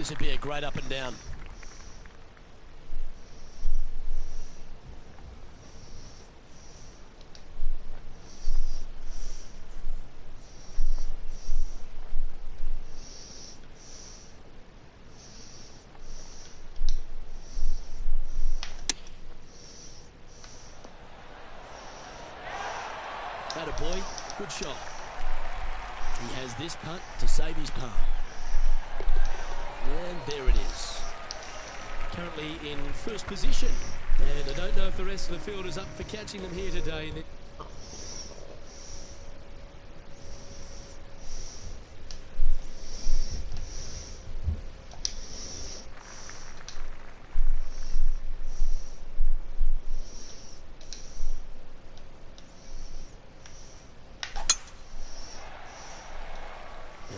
This would be a great up and down. Attaboy, good shot. He has this putt to save his par. And there it is. Currently in first position. And I don't know if the rest of the field is up for catching them here today.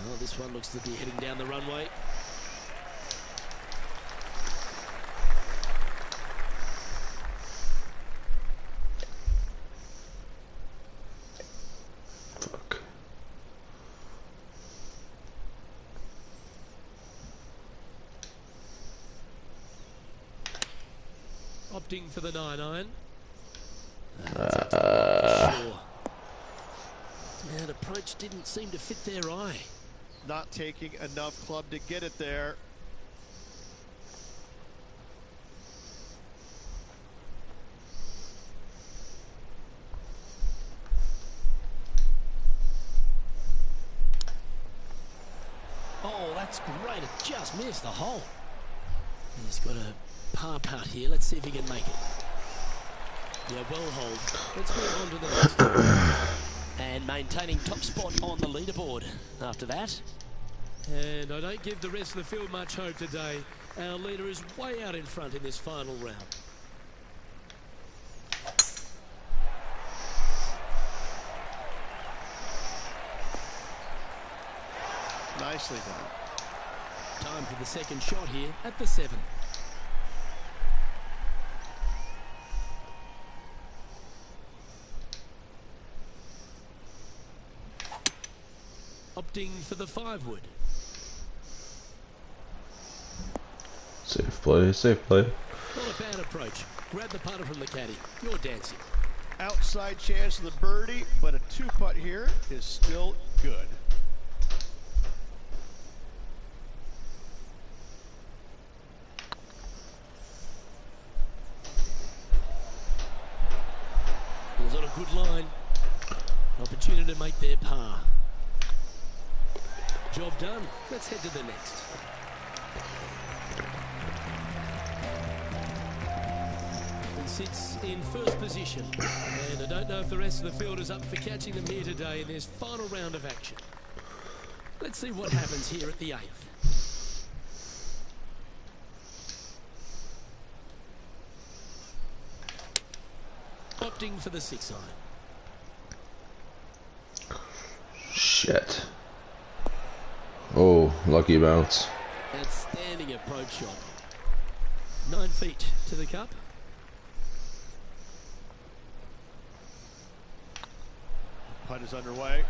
Well, this one looks to be heading down the runway. Opting for the 9-iron. Sure. And approach didn't seem to fit their eye. Not taking enough club to get it there. Oh, that's great. It just missed the hole. He's got a par putt here. Let's see if he can make it. Yeah, well hold. Let's move on to the next. And maintaining top spot on the leaderboard after that. And I don't give the rest of the field much hope today. Our leader is way out in front in this final round. Nicely done. Time for the second shot here at the 7. Opting for the 5-wood. Safe play, safe play. Not a bad approach. Grab the putter from the caddy. You're dancing. Outside chance of the birdie, but a 2-putt here is still good. It was on a good line. Opportunity to make their par. Job done. Let's head to the next. He sits in first position. And I don't know if the rest of the field is up for catching them here today in this final round of action. Let's see what happens here at the 8th. Opting for the 6-iron. Shit. Oh, lucky bounce. Outstanding approach shot. 9 feet to the cup. Putt is underway.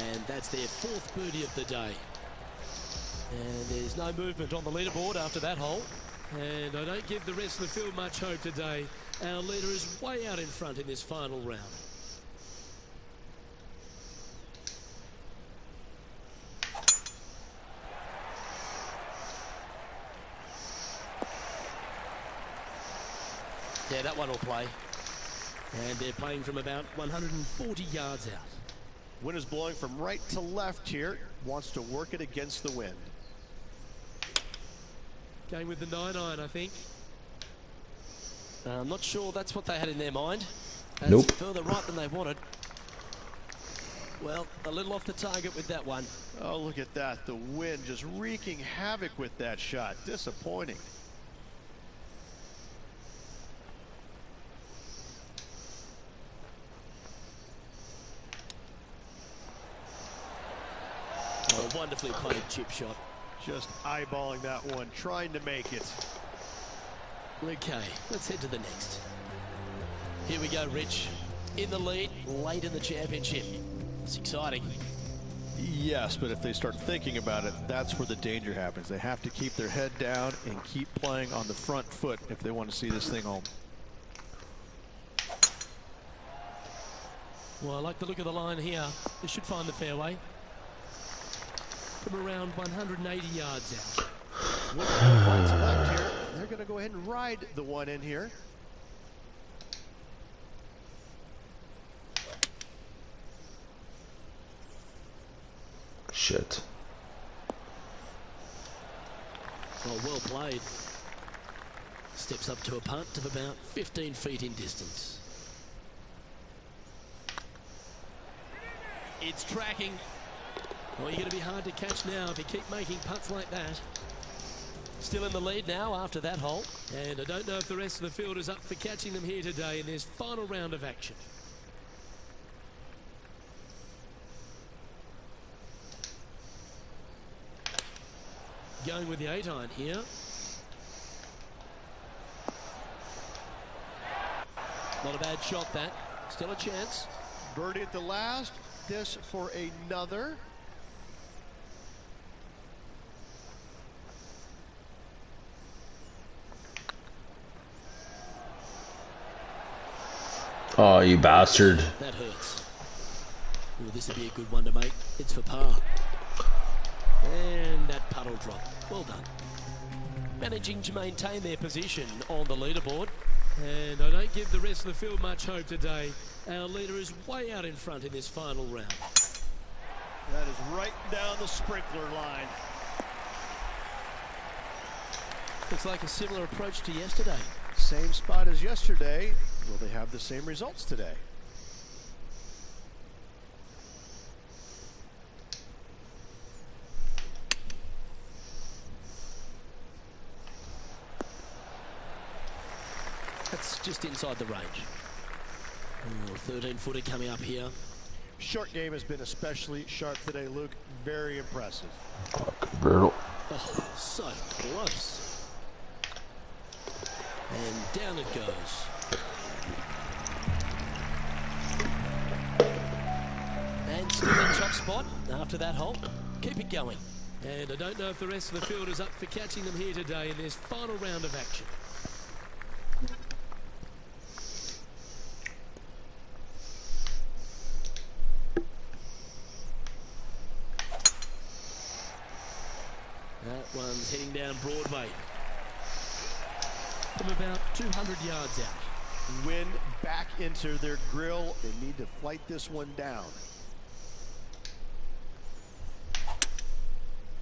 And that's their 4th birdie of the day. And there's no movement on the leaderboard after that hole. And I don't give the rest of the field much hope today. Our leader is way out in front in this final round. Yeah, that one will play. And they're playing from about 140 yards out. Wind is blowing from right to left here. Wants to work it against the wind. Going with the 9-iron, I think. I'm not sure that's what they had in their mind. That's nope. Further right than they wanted. Well, a little off the target with that one. Oh, look at that. The wind just wreaking havoc with that shot. Disappointing. A wonderfully played chip shot. Just eyeballing that one, trying to make it. Okay, let's head to the next. Here we go, Rich. In the lead, late in the championship. It's exciting. Yes, but if they start thinking about it, that's where the danger happens. They have to keep their head down and keep playing on the front foot if they want to see this thing home. Well, I like the look of the line here. They should find the fairway. From around 180 yards out. With no points left here, they're going to go ahead and ride the one in here. Shit. Well played. Steps up to a punt of about 15 feet in distance. It's tracking. Well, you're going to be hard to catch now if you keep making putts like that. Still in the lead now after that hole. And I don't know if the rest of the field is up for catching them here today in this final round of action. Going with the 8-iron here. Not a bad shot, that. Still a chance. Birdie at the last. This for another. Oh, you bastard. That hurts. Well, this would be a good one to make. It's for par. And that putt will drop. Well done. Managing to maintain their position on the leaderboard. And I don't give the rest of the field much hope today. Our leader is way out in front in this final round. That is right down the sprinkler line. Looks like a similar approach to yesterday. Same spot as yesterday. Will they have the same results today? That's just inside the range. 13-footer coming up here. Short game has been especially sharp today, Luke. Very impressive. Fucking brutal. Oh, so close. And down it goes. And still in top spot after that hole. Keep it going. And I don't know if the rest of the field is up for catching them here today in this final round of action. That one's heading down Broadway. From about 200 yards out. Wind back into their grill. They need to flight this one down.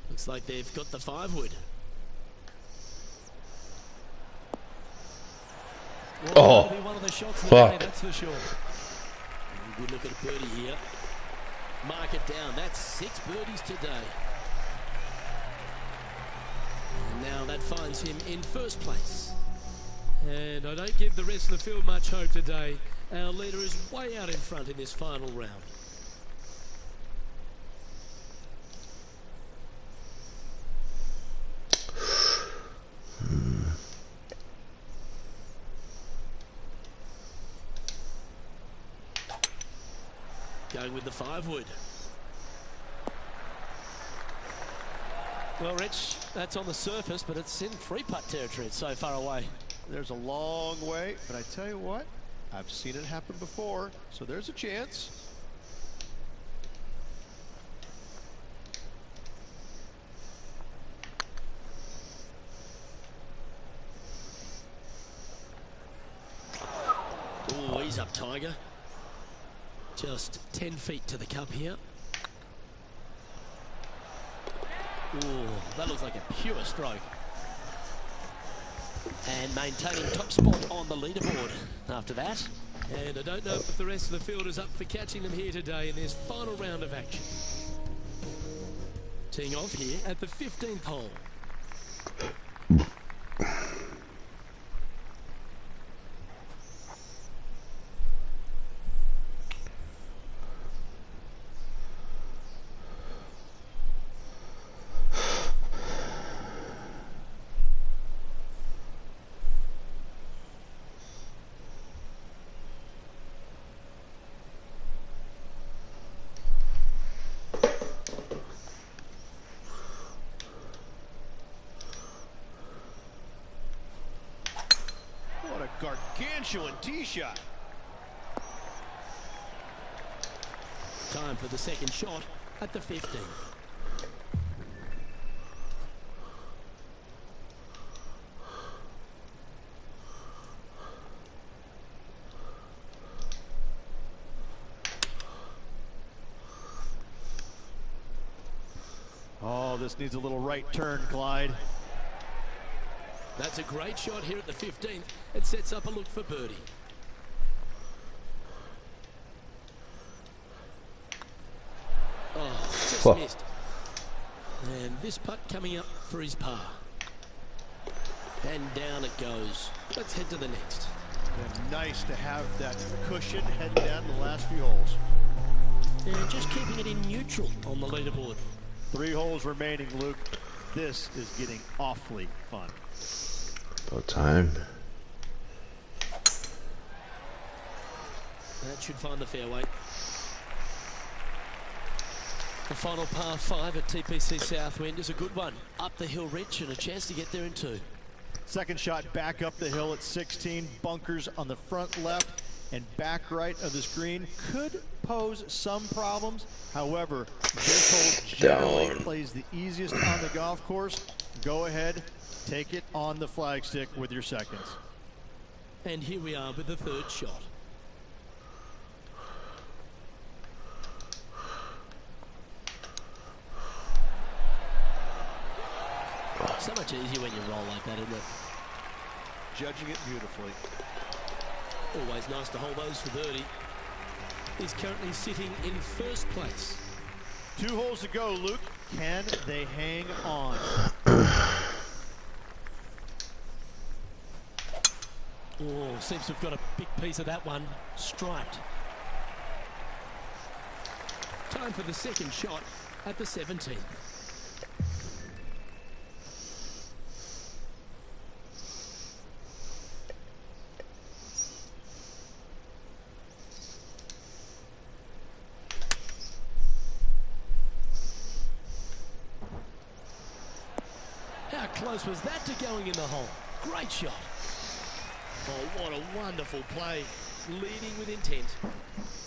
Looks like they've got the 5-wood. Oh, that'll be one of the shots of the fuck. day, that's for sure. Good look at a birdie here. Mark it down. That's 6 birdies today. And now that finds him in first place. And I don't give the rest of the field much hope today. Our leader is way out in front in this final round. Going with the 5-wood. Well, Rich, that's on the surface, but it's in 3-putt territory. It's so far away. There's a long way, but I tell you what, I've seen it happen before, so there's a chance. Oh, he's up, Tiger. Just 10 feet to the cup here. Oh, that looks like a pure stroke. And maintaining top spot on the leaderboard after that. And I don't know if the rest of the field is up for catching them here today in this final round of action. Teeing off here at the 15th hole. gargantuan tee shot. Time for the second shot at the 15. Oh, this needs a little right turn, Clyde. That's a great shot here at the 15th. It sets up a look for birdie. Oh, just missed. And this putt coming up for his par. And down it goes. Let's head to the next. And nice to have that cushion heading down the last few holes. And just keeping it in neutral on the leaderboard. 3 holes remaining, Luke. This is getting awfully fun. About time. That should find the fairway. The final par 5 at TPC Southwind is a good one. Up the hill rich and a chance to get there in 2. Second shot back up the hill at 16. Bunkers on the front left and back right of this green could pose some problems. However, this hole generally plays the easiest on the golf course. Go ahead, take it on the flagstick with your seconds. And here we are with the third shot. So much easier when you roll like that, isn't it? Judging it beautifully. Always nice to hold those for birdie. He's currently sitting in first place. 2 holes to go, Luke. Can they hang on? Oh, seems to have got a big piece of that one. Striped. Time for the second shot at the 17th. How close was that to going in the hole? Great shot. Oh, what a wonderful play. Leading with intent.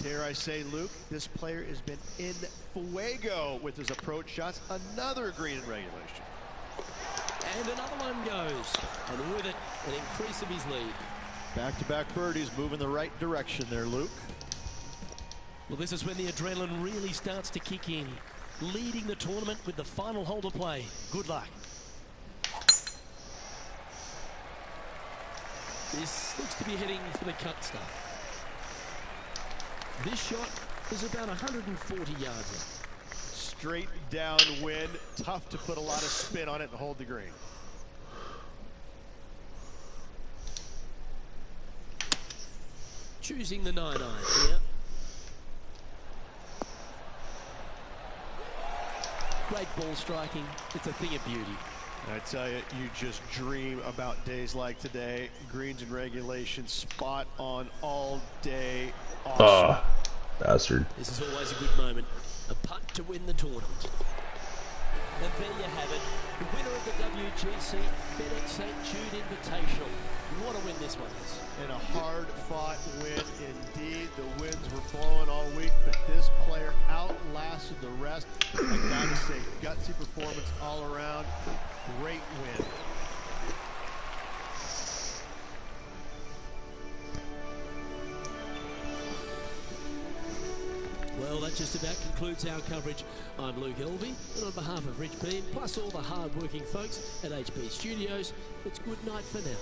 Dare I say, Luke, this player has been in fuego with his approach shots. Another green in regulation. And another one goes. And with it, an increase of his lead. Back-to-back birdies move in the right direction there, Luke. Well, this is when the adrenaline really starts to kick in. Leading the tournament with the final hole to play. Good luck. This looks to be heading for the cut stuff. This shot is about 140 yards in. Straight downwind. Tough to put a lot of spin on it and hold the green. Choosing the 9-iron here. Great ball striking. It's a thing of beauty. I tell you, you just dream about days like today. Greens and regulation, spot on all day. Awesome. Oh, bastard. This is always a good moment. A putt to win the tournament. And there you have it. The winner of the WGC FedEx St. Jude Invitational. What a win this one is. And a hard-fought win indeed. The winds were blowing all week, but this player outlasted the rest. I gotta say, gutsy performance all around. Great win. Well, that just about concludes our coverage. I'm Luke Elvey, and on behalf of Rich Beam, plus all the hard-working folks at HP Studios, it's good night for now.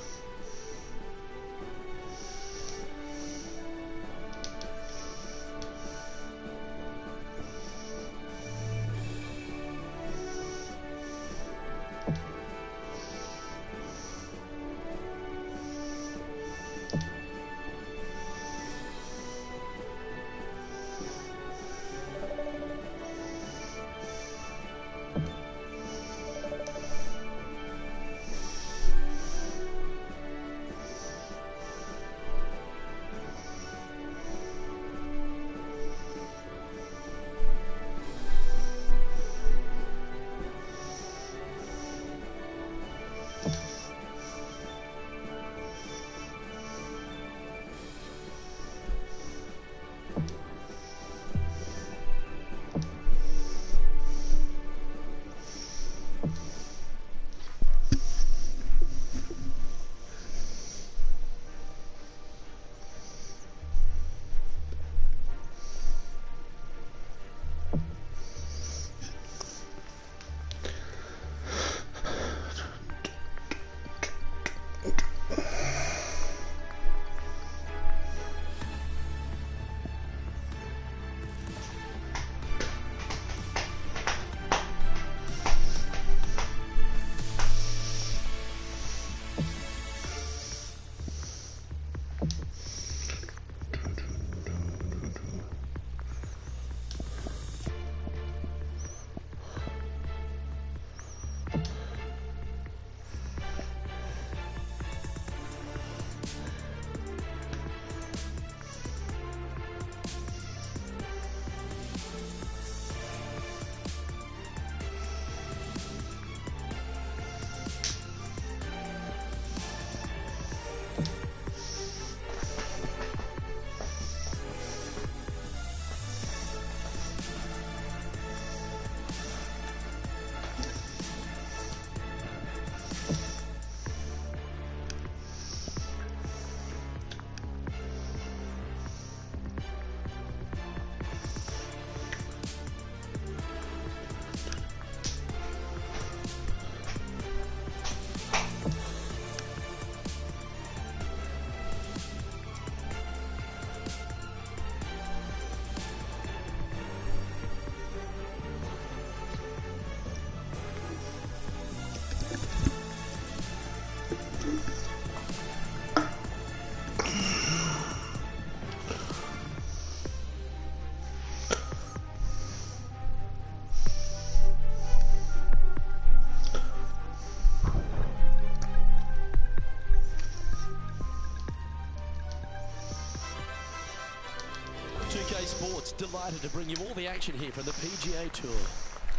PGA Sports, delighted to bring you all the action here from the PGA Tour.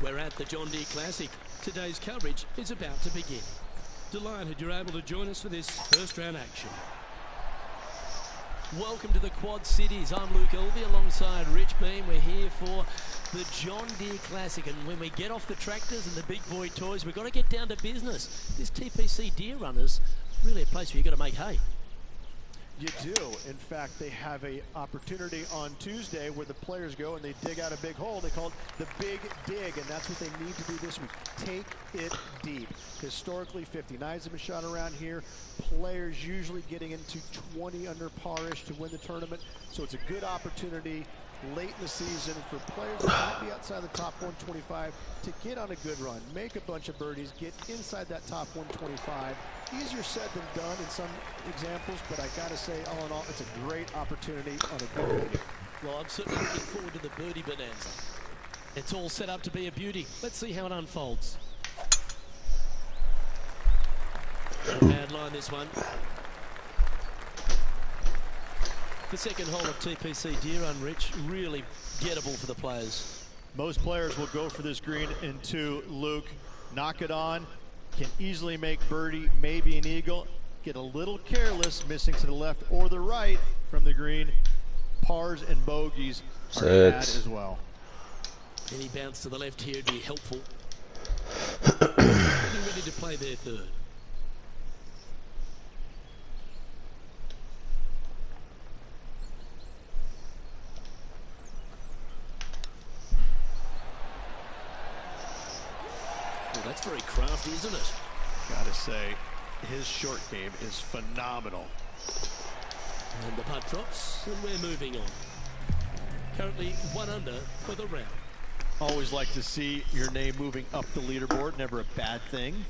We're at the John Deere Classic. Today's coverage is about to begin. Delighted you're able to join us for this first round action. Welcome to the Quad Cities. I'm Luke Elvey alongside Rich Beam. We're here for the John Deere Classic, and when we get off the tractors and the big boy toys, we've got to get down to business. This TPC Deer Runners, really a place where you've got to make hay. You do. In fact, they have a opportunity on Tuesday where the players go and they dig out a big hole. They call it the Big Dig, and that's what they need to do this week. Take it deep. Historically, 59s have been shot around here. Players usually getting into 20 under par-ish to win the tournament, so it's a good opportunity late in the season for players that might be outside the top 125 to get on a good run, make a bunch of birdies, get inside that top 125. Easier said than done in some examples, but I gotta say, all in all, it's a great opportunity on a good day. Well, I'm certainly looking forward to the birdie bonanza. It's all set up to be a beauty. Let's see how it unfolds. Not a bad line, this one. The second hole of TPC Deer Run, Rich, really gettable for the players. Most players will go for this green into Luke, knock it on, can easily make birdie, maybe an eagle, get a little careless, missing to the left or the right from the green. Pars and bogeys are bad as well. Any bounce to the left here would be helpful. Getting ready to play their third. Well, that's very crafty, isn't it? Gotta say, his short game is phenomenal. And the putt drops, and we're moving on. Currently 1 under for the round. Always like to see your name moving up the leaderboard, never a bad thing.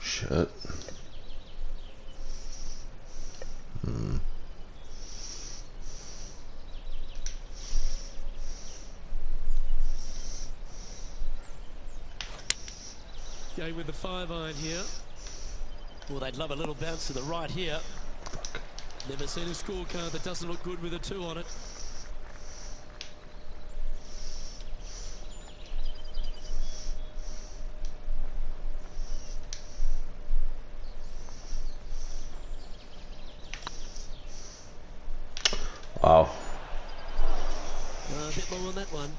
Shit. Going with the 5-iron here. Well, they'd love a little bounce to the right here. Never seen a scorecard that doesn't look good with a 2 on it. Wow. A bit long on that one.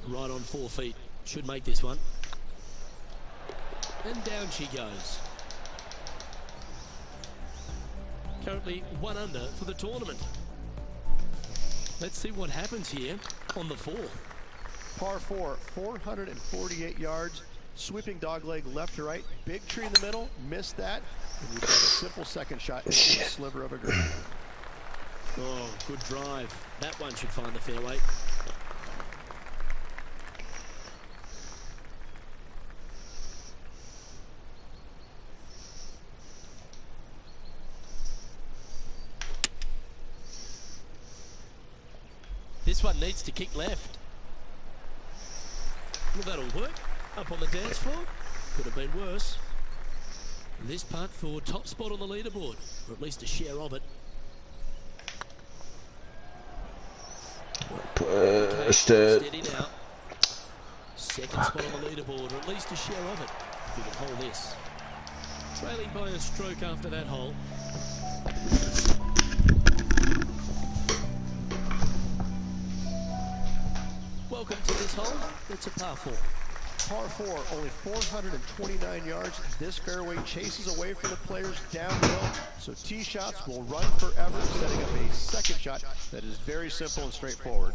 Right on 4 feet. Should make this one. And down she goes. Currently 1 under for the tournament. Let's see what happens here on the 4th. Par 4, 448 yards, sweeping dogleg left to right, big tree in the middle, missed that, and you've got a simple second shot into a sliver of a green. Oh, good drive. That one should find the fairway. This one needs to kick left. Well, that'll work. Up on the dance floor. Could have been worse. This putt for top spot on the leaderboard, or at least a share of it. Pushed it. Steady now. Second spot on the leaderboard, or at least a share of it, if we can hold this. Trailing by a stroke after that hole. Welcome to this hole. It's a par 4. Par 4, only 429 yards. This fairway chases away from the players downhill, so tee shots will run forever, setting up a second shot that is very simple and straightforward.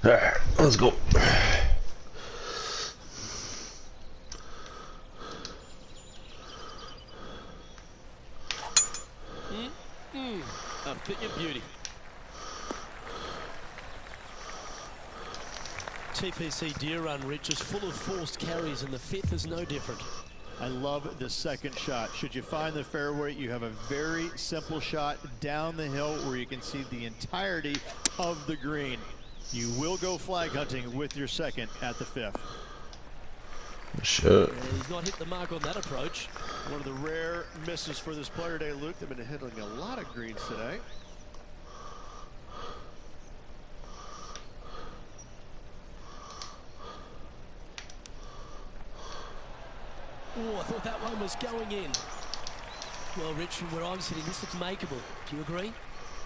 Alright, let's go. A thing of beauty. TPC Deer Run Ridge is full of forced carries, and the fifth is no different. I love the second shot. Should you find the fairway, you have a very simple shot down the hill where you can see the entirety of the green. You will go flag hunting with your second at the fifth. Sure. And he's not hit the mark on that approach. One of the rare misses for this player today, Luke. They've been hitting a lot of greens today. Oh, I thought that one was going in. Well, Rich, from where I'm sitting, this looks makeable. Do you agree?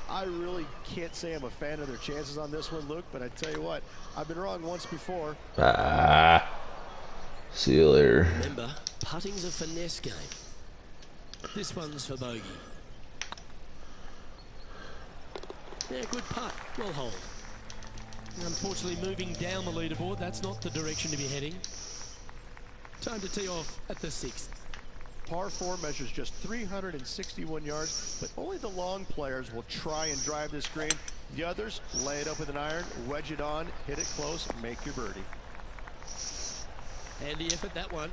I really can't say I'm a fan of their chances on this one, Luke, but I tell you what, I've been wrong once before. See you later. Remember, putting's a finesse game. This one's for bogey. Yeah, good putt. Well hold. Unfortunately, moving down the leaderboard, that's not the direction to be heading. Time to tee off at the sixth. Par 4 measures just 361 yards, but only the long players will try and drive this green. The others lay it up with an iron, wedge it on, hit it close, make your birdie. Handy effort, that one.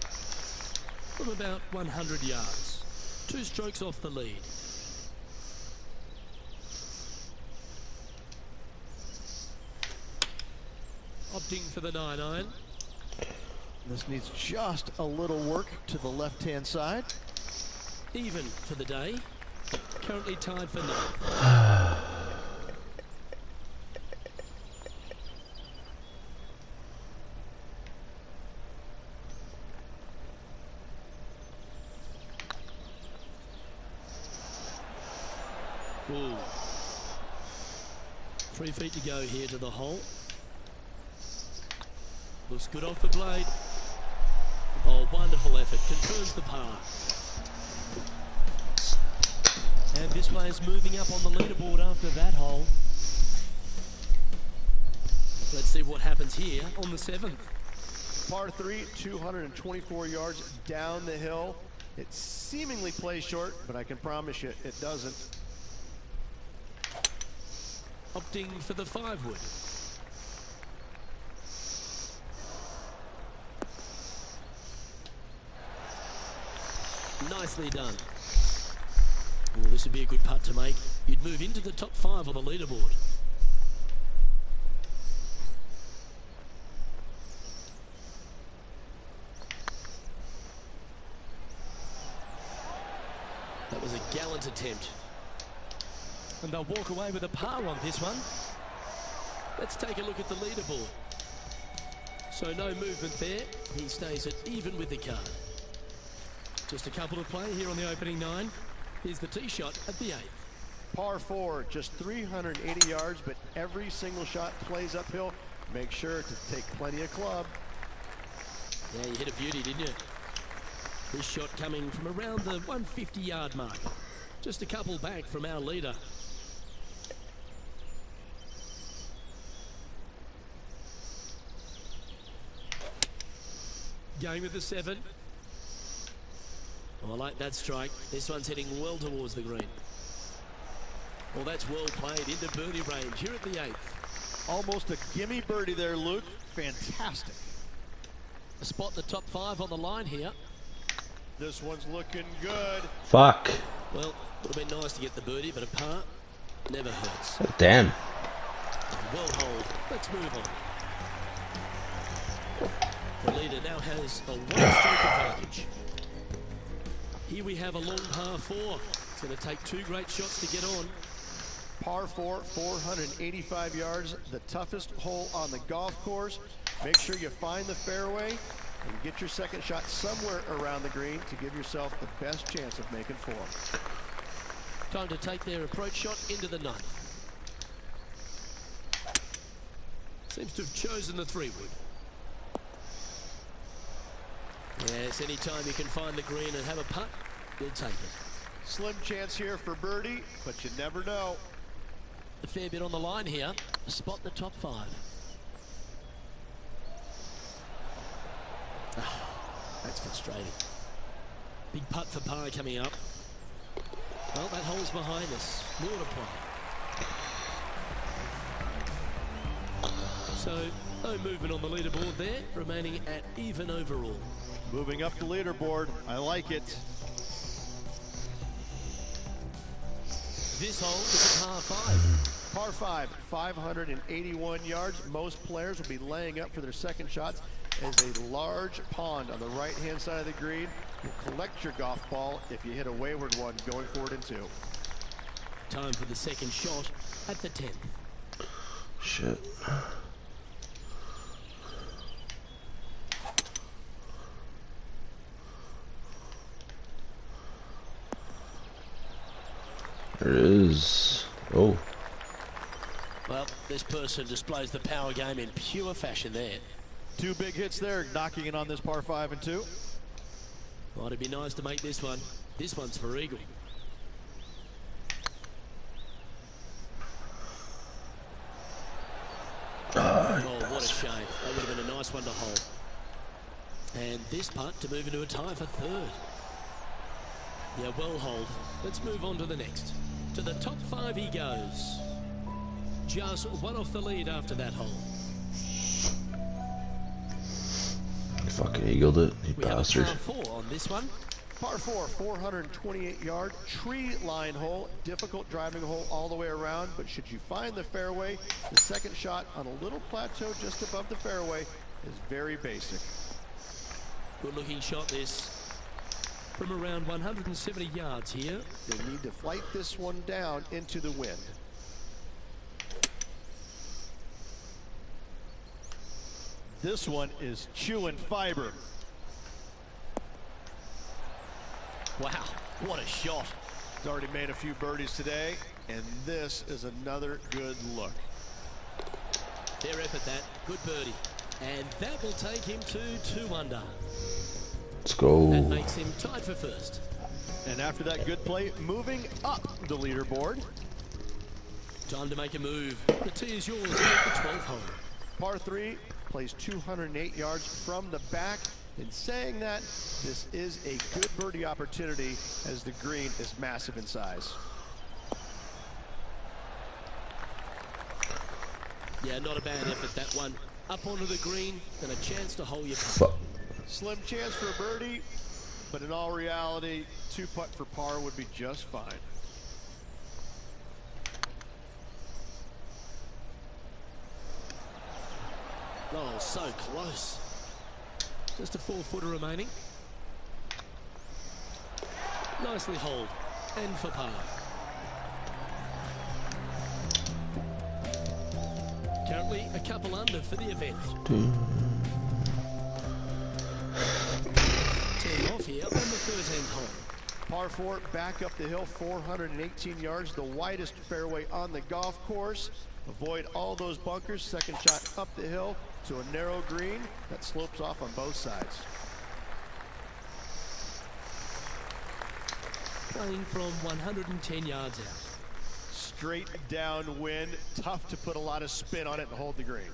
From about 100 yards. 2 strokes off the lead. Opting for the 9-iron. This needs just a little work to the left-hand side. Even for the day. Currently tied for 9th. Ooh. 3 feet to go here to the hole. Looks good off the blade. Oh, wonderful effort. Confirms the par. And this player's moving up on the leaderboard after that hole. Let's see what happens here on the 7th. Par 3, 224 yards down the hill. It seemingly plays short, but I can promise you it doesn't. Opting for the 5-wood. Nicely done. Well, this would be a good putt to make. You'd move into the top 5 on the leaderboard. That was a gallant attempt. And they'll walk away with a par on this one. Let's take a look at the leaderboard. So no movement there. He stays at even with the card. Just a couple to play here on the opening 9. Here's the tee shot at the 8th. Par 4, just 380 yards, but every single shot plays uphill. Make sure to take plenty of club. Yeah, you hit a beauty, didn't you? This shot coming from around the 150-yard mark. Just a couple back from our leader. Going with the 7. Oh, I like that strike. This one's heading well towards the green. Well, that's well played into birdie range here at the 8th. Almost a gimme birdie there, Luke. Fantastic. A spot in the top 5 on the line here. This one's looking good. Fuck. Well, would have been nice to get the birdie, but a par never hurts. Damn. Well hold. Let's move on. The leader now has a 1-stroke advantage. Here we have a long par 4. It's going to take 2 great shots to get on. Par 4, 485 yards, the toughest hole on the golf course. Make sure you find the fairway and get your second shot somewhere around the green to give yourself the best chance of making 4. Time to take their approach shot into the 9th. Seems to have chosen the 3-wood. Yes, anytime you can find the green and have a putt, you'll take it. Slim chance here for birdie, but you never know. A fair bit on the line here. A spot in the top 5. That's frustrating. Big putt for par coming up. Well, that hole's behind us. More to play. So, no movement on the leaderboard there, remaining at even overall. Moving up the leaderboard, I like it. This hole is a par 5. Par 5, 581 yards. Most players will be laying up for their second shots as a large pond on the right-hand side of the green will collect your golf ball if you hit a wayward one going forward in 2. Time for the second shot at the 10th. Shit. There it is. Oh. Well, this person displays the power game in pure fashion there. 2 big hits there, knocking it on this par 5 and 2. Well, it'd be nice to make this one. This one's for eagle. Oh, what a shame. That would have been a nice one to hold. And this putt to move into a tie for 3rd. Yeah, well hold. Let's move on to the next. To the top 5 he goes. Just one off the lead after that hole. Fucking eagled it, you bastard. We have a par 4 on this one. Par 4, 428-yard tree line hole. Difficult driving hole all the way around, but should you find the fairway, the second shot on a little plateau just above the fairway is very basic. Good looking shot this. From around 170 yards here. They need to flight this one down into the wind. This one is chewing fiber. Wow, what a shot. He's already made a few birdies today, and this is another good look. Fair effort that, good birdie. And that will take him to 2 under. Let's go. That makes him tied for 1st. And after that good play, moving up the leaderboard. Time to make a move. The tee is yours at the 12th hole. Par 3, plays 208 yards from the back. In saying that, this is a good birdie opportunity as the green is massive in size. Yeah, not a bad effort, that one. Up onto the green, and a chance to hole your putt. Slim chance for a birdie, but in all reality, 2 putt for par would be just fine. Oh, so close. Just a 4-footer remaining. Nicely holed, and for par. Currently a couple under for the event. 10 off here on the 13th hole. Par 4, back up the hill, 418 yards, the widest fairway on the golf course. Avoid all those bunkers. Second shot up the hill to a narrow green that slopes off on both sides. Playing from 110 yards out. Straight downwind, tough to put a lot of spin on it and hold the green.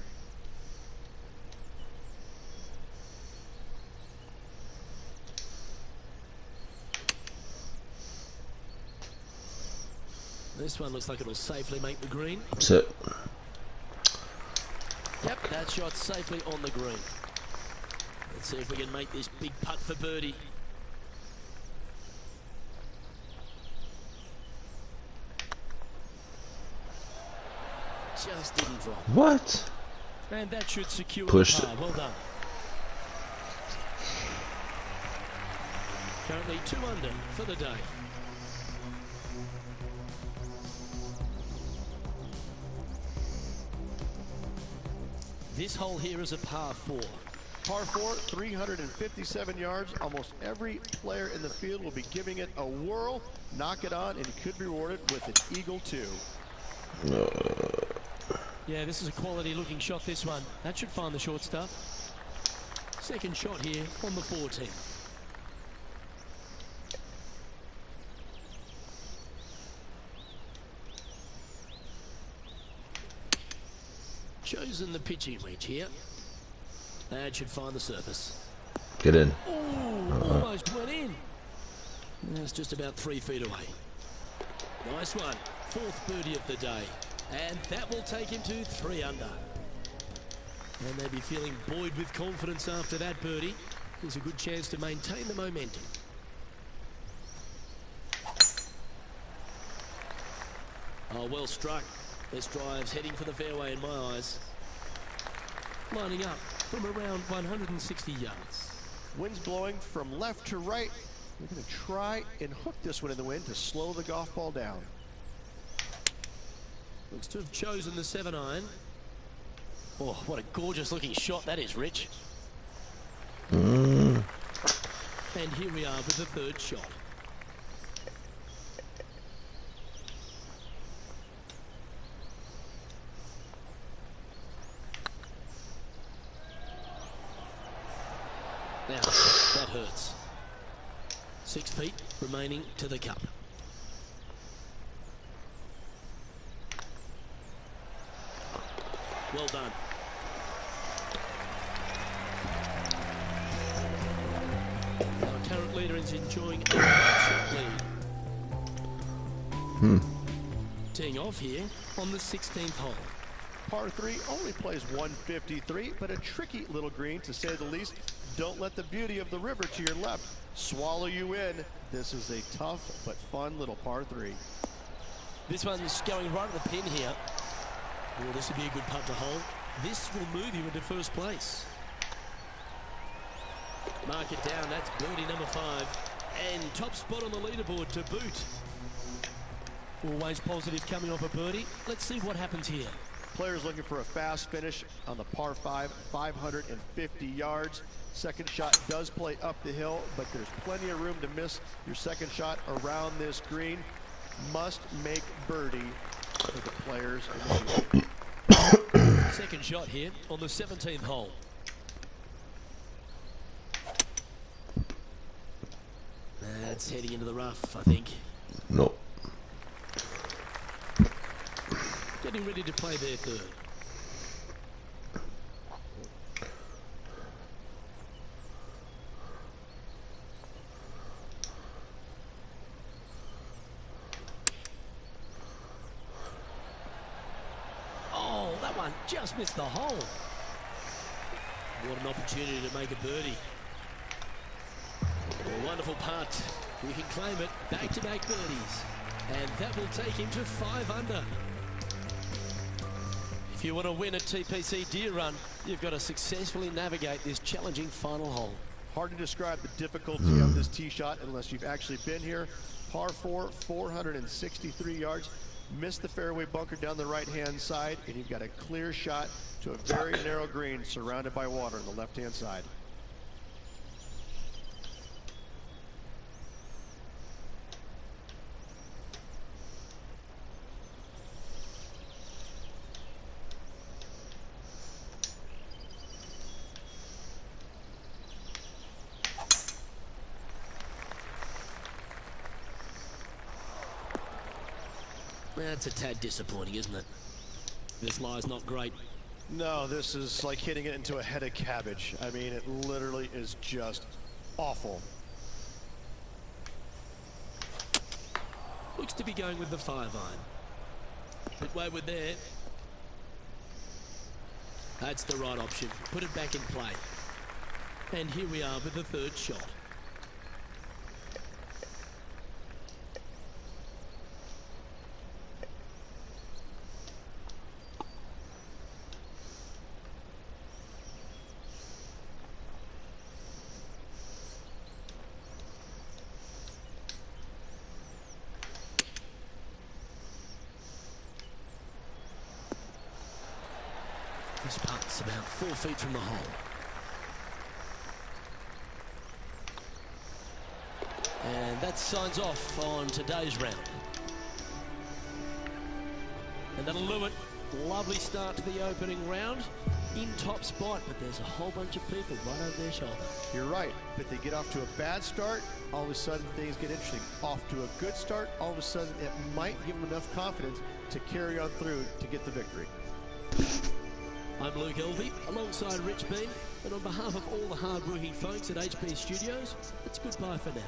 This one looks like it'll safely make the green. That's it. Yep, that shot's safely on the green. Let's see if we can make this big putt for birdie. Just didn't drop. What? And that should secure Pushed the par. Well done. Currently 2 under for the day. This hole here is a par 4. Par 4, 357 yards. Almost every player in the field will be giving it a whirl. Knock it on, and you could be rewarded with an eagle 2. Yeah, this is a quality looking shot, this one. That should find the short stuff. Second shot here on the 14. Chosen the pitching wedge here. That should find the surface. Get in. Ooh, almost went in. That's just about 3 feet away. Nice one. 4th birdie of the day. And that will take him to 3 under. And they'll be feeling buoyed with confidence after that birdie. There's a good chance to maintain the momentum. Oh, well struck. This drive's heading for the fairway in my eyes. Lining up from around 160 yards. Wind's blowing from left to right. We're going to try and hook this one in the wind to slow the golf ball down. Looks to have chosen the 7-iron. Oh, what a gorgeous looking shot that is, Rich. And here we are with the 3rd shot. Now, that hurts. 6 feet remaining to the cup. Well done. Our current leader is enjoying a shot lead. Teeing off here on the 16th hole. Par 3 only plays 153, but a tricky little green to say the least. Don't let the beauty of the river to your left swallow you in. This is a tough but fun little par 3. This one's going right at the pin here. Well, this would be a good putt to hold. This will move you into 1st place. Mark it down. That's birdie number 5. And top spot on the leaderboard to boot. Always positive coming off a birdie. Let's see what happens here. Players looking for a fast finish on the par 5, 550 yards. Second shot does play up the hill, but there's plenty of room to miss your second shot around this green. Must make birdie for the players in the Second shot here on the 17th hole. That's heading into the rough, I think. No. Getting ready to play their 3rd. Oh, that one just missed the hole. What an opportunity to make a birdie. A wonderful putt. You can claim it. Back-to-back birdies. And that will take him to 5 under. If you want to win a TPC Deer Run, you've got to successfully navigate this challenging final hole. Hard to describe the difficulty of this tee shot unless you've actually been here. Par 4, 463 yards. Missed the fairway bunker down the right-hand side, and you've got a clear shot to a very narrow green surrounded by water on the left-hand side. That's a tad disappointing, isn't it? This lie's not great. No, this is like hitting it into a head of cabbage. I mean, it literally is just awful. Looks to be going with the 5-iron. Bit wayward there. That's the right option. Put it back in play. And here we are with the 3rd shot. This putt's about 4 feet from the hole. And that signs off on today's round. And that'll do it. Lovely start to the opening round. In top spot, but there's a whole bunch of people right over their shoulder. You're right, but they get off to a bad start, all of a sudden things get interesting. Off to a good start, all of a sudden it might give them enough confidence to carry on through to get the victory. I'm Luke Elvey, alongside Rich Bean, and on behalf of all the hard-working folks at HP Studios, it's goodbye for now.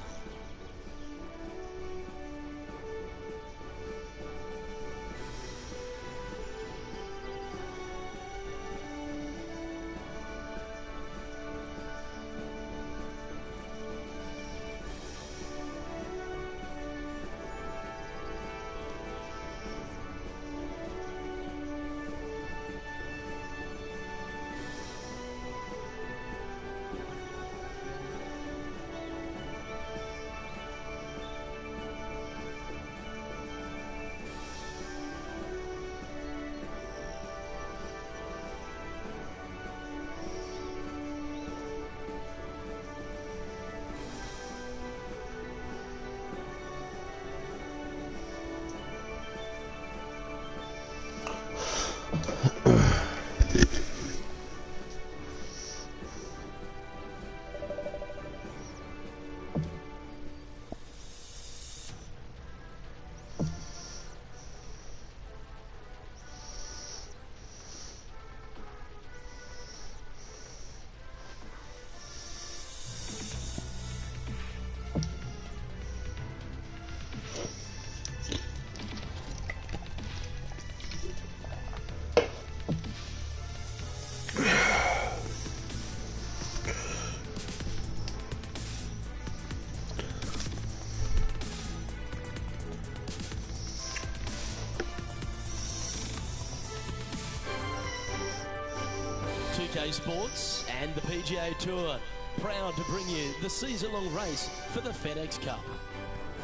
PGA Sports and the PGA Tour, proud to bring you the season-long race for the FedEx Cup.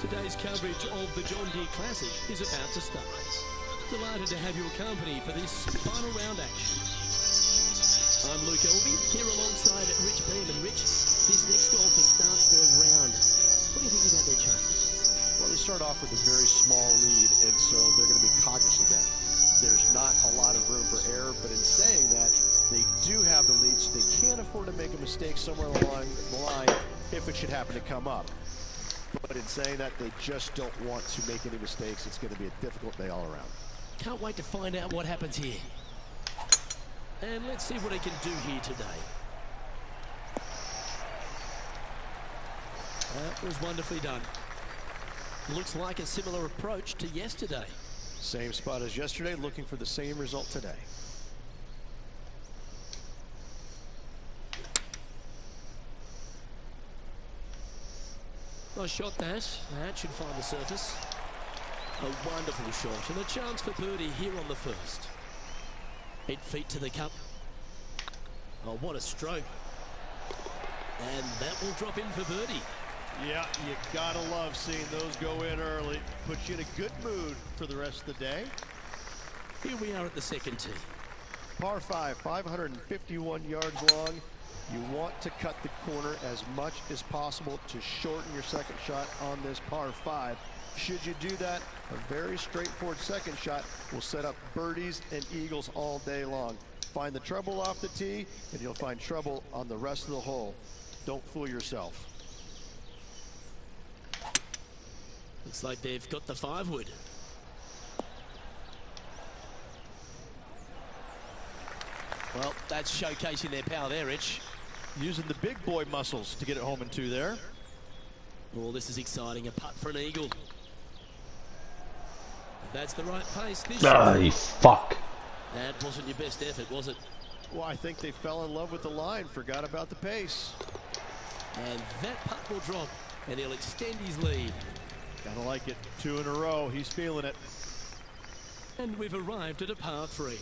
Today's coverage of the John Deere Classic is about to start. Delighted to have your company for this final round action. I'm Luke Elvey, here alongside Rich Beam. And Rich, this next golfer starts their round. What do you think about their chances? Well, they start off with a very small lead, and so they're going to be cognizant of that. There's not a lot of room for error, but in saying that, they do have the lead, so they can't afford to make a mistake somewhere along the line if it should happen to come up. But in saying that, they just don't want to make any mistakes. It's going to be a difficult day all around. Can't wait to find out what happens here. And let's see what he can do here today. That was wonderfully done. Looks like a similar approach to yesterday. Same spot as yesterday, looking for the same result today. Nice shot, that. That should find the surface. A wonderful shot and a chance for birdie here on the first. 8 feet to the cup. Oh, what a stroke. And that will drop in for birdie. Yeah, you gotta love seeing those go in early. Puts you in a good mood for the rest of the day. Here we are at the second tee. Par 5, 551 yards long. You want to cut the corner as much as possible to shorten your second shot on this par 5. Should you do that, a very straightforward second shot will set up birdies and eagles all day long. Find the trouble off the tee, and you'll find trouble on the rest of the hole. Don't fool yourself. Looks like they've got the 5-wood. Well, that's showcasing their power there, Rich. Using the big boy muscles to get it home in 2 there. Oh, this is exciting. A putt for an eagle. If that's the right pace. This Ah, you fuck. That wasn't your best effort, was it? Well, I think they fell in love with the line, forgot about the pace. And that putt will drop, and he'll extend his lead. Gotta like it. 2 in a row. He's feeling it. And we've arrived at a par 3.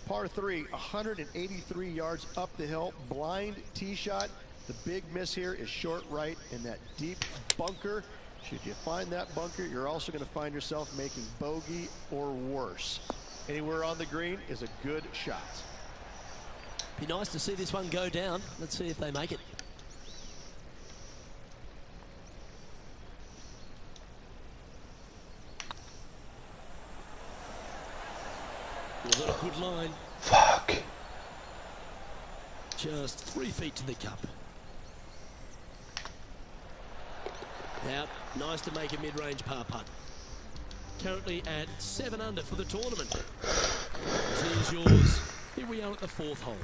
Par 3, 183 yards up the hill, blind tee shot. The big miss here is short right in that deep bunker. Should you find that bunker, you're also going to find yourself making bogey or worse. Anywhere on the green is a good shot. Be nice to see this one go down. Let's see if they make it. Was it a good line? Fuck. Just 3 feet to the cup. Out. Nice to make a mid-range par putt. Currently at 7 under for the tournament. Here's yours. Here we are at the 4th hole.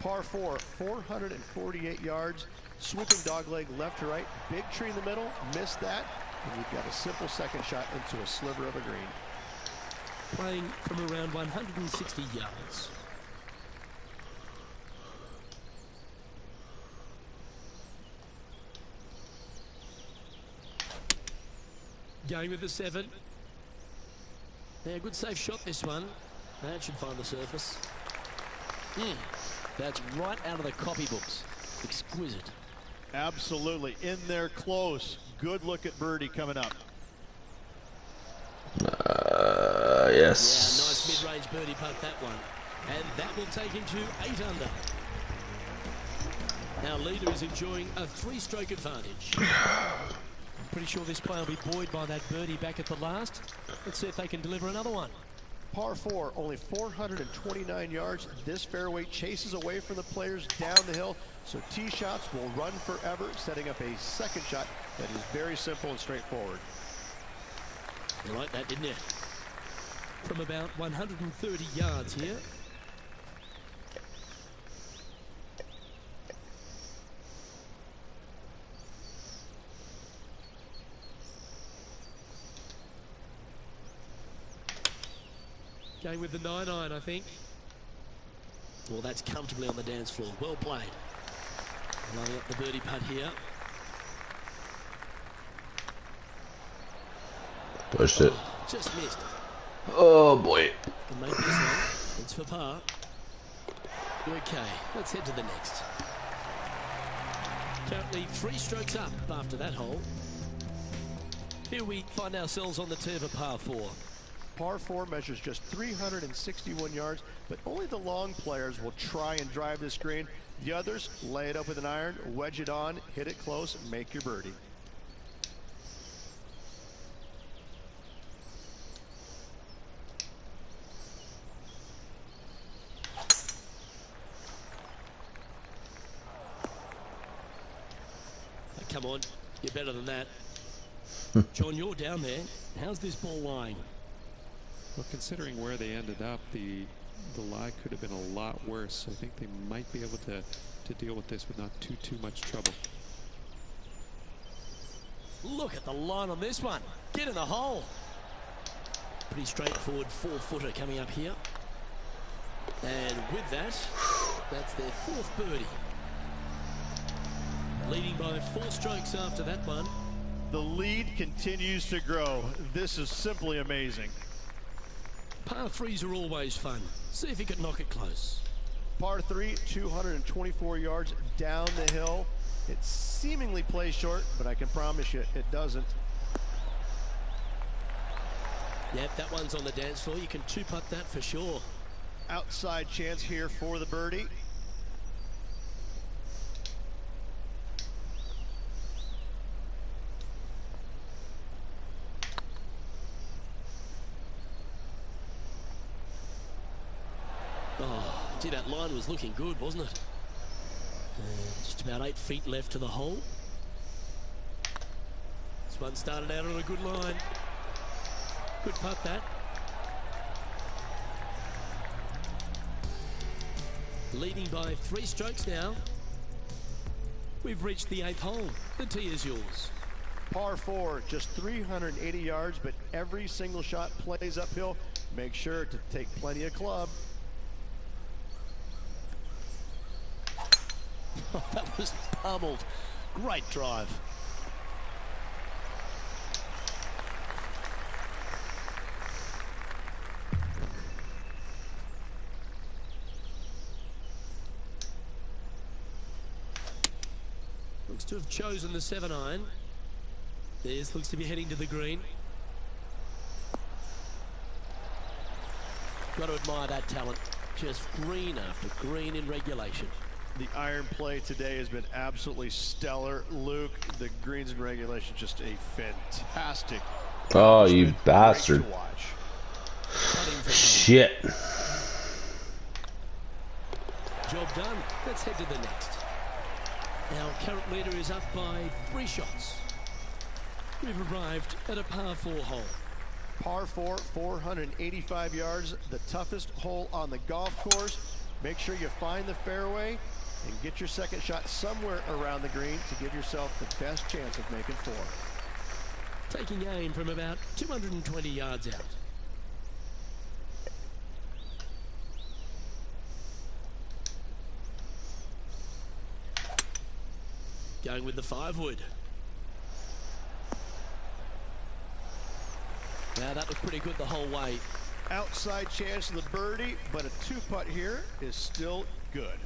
Par 4, 448 yards. Swooping dogleg left to right. Big tree in the middle. Missed that. And you've got a simple second shot into a sliver of a green. Playing from around 160 yards. Going with the 7. Yeah, good safe shot this one. That should find the surface. That's right out of the copybooks. Exquisite. Absolutely. In there close. Good look at birdie coming up. Yes. Yeah, nice mid-range birdie putt, that one. And that will take him to 8 under. Our leader is enjoying a 3-stroke advantage. I'm pretty sure this player will be buoyed by that birdie back at the last. Let's see if they can deliver another one. Par 4, only 429 yards. This fairway chases away from the players down the hill, so tee shots will run forever, setting up a second shot that is very simple and straightforward. You like that, didn't you? From about 130 yards here. Going with the 9-iron, I think. Well, that's comfortably on the dance floor. Well played. Lining up the birdie putt here. Pushed it. Just missed. Oh boy. And make this one. It's for par. Okay, let's head to the next. Currently 3 strokes up after that hole. Here we find ourselves on the tee of a par 4. Par 4 measures just 361 yards, but only the long players will try and drive this green. The others lay it up with an iron, wedge it on, hit it close, and make your birdie. Come on, you're better than that. John, you're down there. How's this ball lying? Well, considering where they ended up, the lie could have been a lot worse. I think they might be able to deal with this with not too much trouble. Look at the line on this one. Get in the hole. Pretty straightforward 4-footer coming up here. And with that, that's their 4th birdie. Leading by 4 strokes after that one. The lead continues to grow. This is simply amazing. Par 3s are always fun. See if you can knock it close. Par 3, 224 yards down the hill. It seemingly plays short, but I can promise you it doesn't. Yep, that one's on the dance floor. You can 2-putt that for sure. Outside chance here for the birdie. Oh, gee, that line was looking good, wasn't it? Just about 8 feet left to the hole. This one started out on a good line. Good putt, that. Leading by 3 strokes now. We've reached the 8th hole. The tee is yours. Par 4, just 380 yards, but every single shot plays uphill. Make sure to take plenty of club. Oh, that was pummeled. Great drive. Looks to have chosen the 7-iron. This looks to be heading to the green. Got to admire that talent. Just green after green in regulation. The iron play today has been absolutely stellar. Luke, the greens in regulation, just a fantastic. Oh, you bastard. To watch. Shit. Job done. Let's head to the next. Our current leader is up by 3 shots. We've arrived at a par 4 hole. Par 4, 485 yards, the toughest hole on the golf course. Make sure you find the fairway and get your second shot somewhere around the green to give yourself the best chance of making 4. Taking aim from about 220 yards out. Going with the 5-wood. Now that looked pretty good the whole way. Outside chance of the birdie, but a 2-putt here is still good.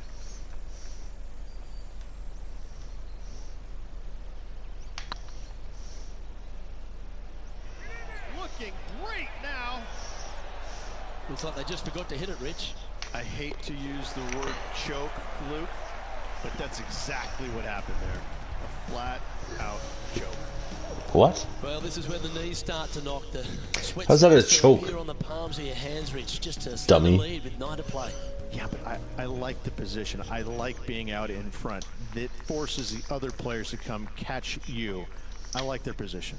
Looking great now. Looks like they just forgot to hit it, Rich. I hate to use the word choke, Luke, but that's exactly what happened there. A flat out choke. What? Well, this is where the knees start to knock. The sweat How's that a starts to choke? appear on the palms of your hands, Rich, just to start Dummy. the lead with 9 to play. Yeah, but I like the position. I like being out in front. It forces the other players to come catch you. I like their position.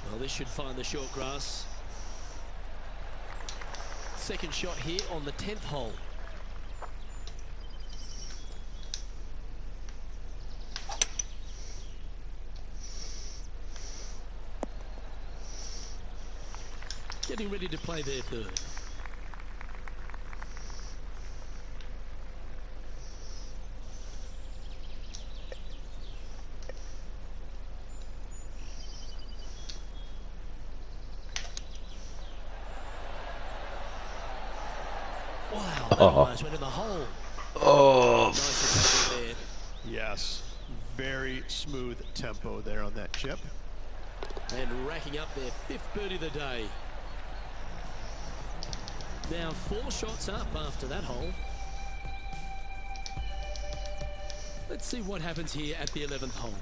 Well, this should find the short grass. Second shot here on the 10th hole. Getting ready to play their third. Wow, that almost went in the hole. Oh. Nice recovery there. Yes, very smooth tempo there on that chip. And racking up their 5th birdie of the day. Now 4 shots up after that hole. Let's see what happens here at the 11th hole.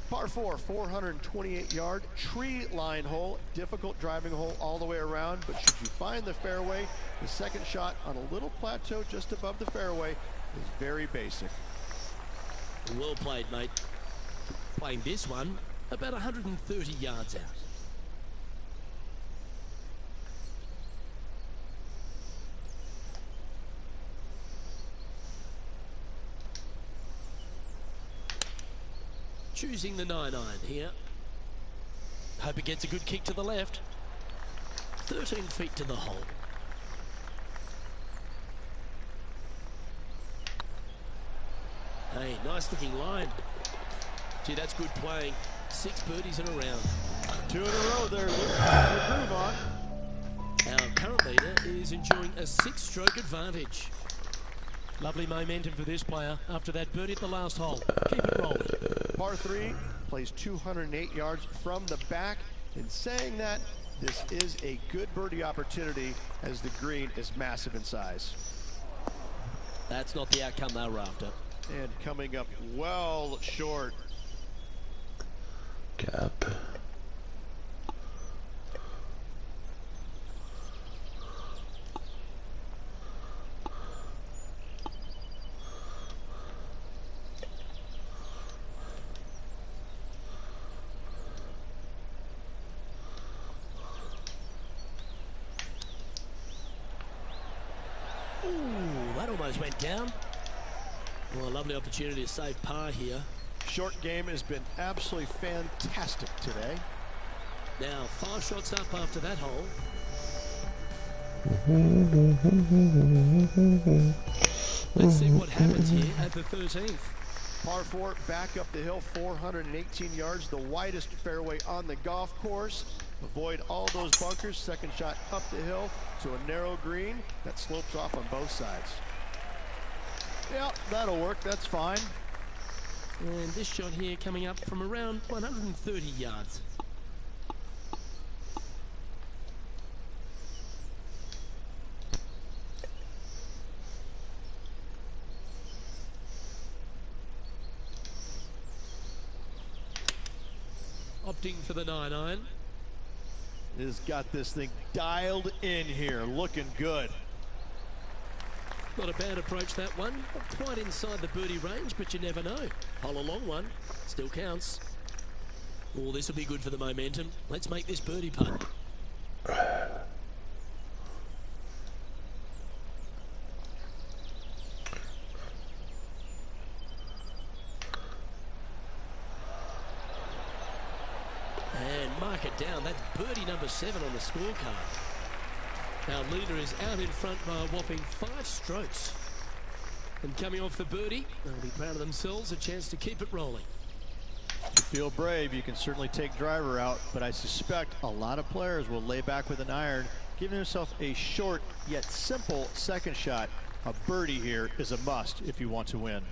Par 4, 428-yard tree line hole. Difficult driving hole all the way around, but should you find the fairway, the second shot on a little plateau just above the fairway is very basic. Well played, mate. Playing this one about 130 yards out. Choosing the 9-iron here. Hope it gets a good kick to the left. 13 feet to the hole. Hey, nice looking line. Gee, that's good playing. 6 birdies in a round. 2 in a row there, Luke. Good move on. Our current leader is enjoying a 6-stroke advantage. Lovely momentum for this player after that birdie at the last hole. Keep it rolling. Par 3 plays 208 yards from the back. In saying that, this is a good birdie opportunity as the green is massive in size. That's not the outcome they were after. And coming up well short. Gap. Ooh, that almost went down. Well, a lovely opportunity to save par here. Short game has been absolutely fantastic today. Now 5 shots up after that hole. Let's see what happens here at the 13th. Par 4, back up the hill, 418 yards, the widest fairway on the golf course. Avoid all those bunkers. Second shot up the hill to a narrow green that slopes off on both sides. Yeah, that'll work. That's fine. And this shot here coming up from around 130 yards. Opting for the 9-iron. Has got this thing dialed in here, looking good. Not a bad approach, that one. Not quite inside the birdie range, but you never know. Hole a long one. Still counts. Oh, this will be good for the momentum. Let's make this birdie putt. And mark it down. That's birdie number 7 on the scorecard. Our leader is out in front by a whopping 5 strokes. And coming off the birdie, they'll be proud of themselves, a chance to keep it rolling. If you feel brave, you can certainly take driver out, but I suspect a lot of players will lay back with an iron, giving themselves a short yet simple second shot. A birdie here is a must if you want to win.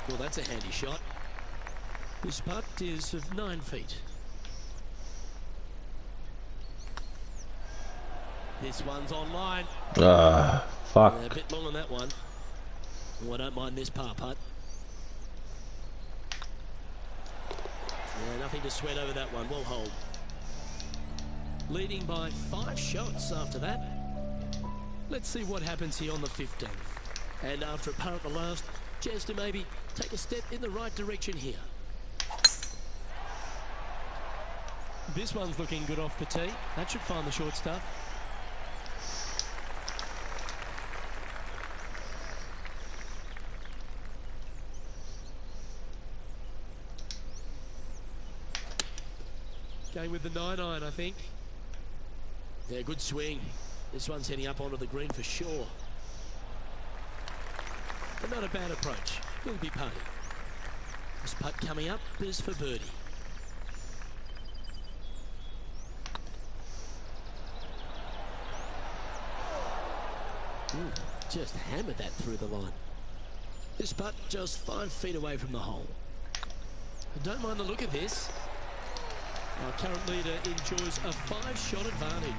Well, that's a handy shot. This putt is of 9 feet. This one's on line. Fuck. A bit long on that one. Oh, I don't mind this par putt. Yeah, nothing to sweat over that one. Well hold. Leading by 5 shots after that. Let's see what happens here on the 15th. And after a par at the last, chance to maybe take a step in the right direction here. This one's looking good off the tee. That should find the short stuff. Going with the 9-iron, I think. Yeah, good swing. This one's heading up onto the green for sure. But not a bad approach. Will be putting. This putt coming up is for birdie. Ooh, just hammered that through the line. This putt just 5 feet away from the hole. I don't mind the look of this. Our current leader enjoys a 5-shot advantage.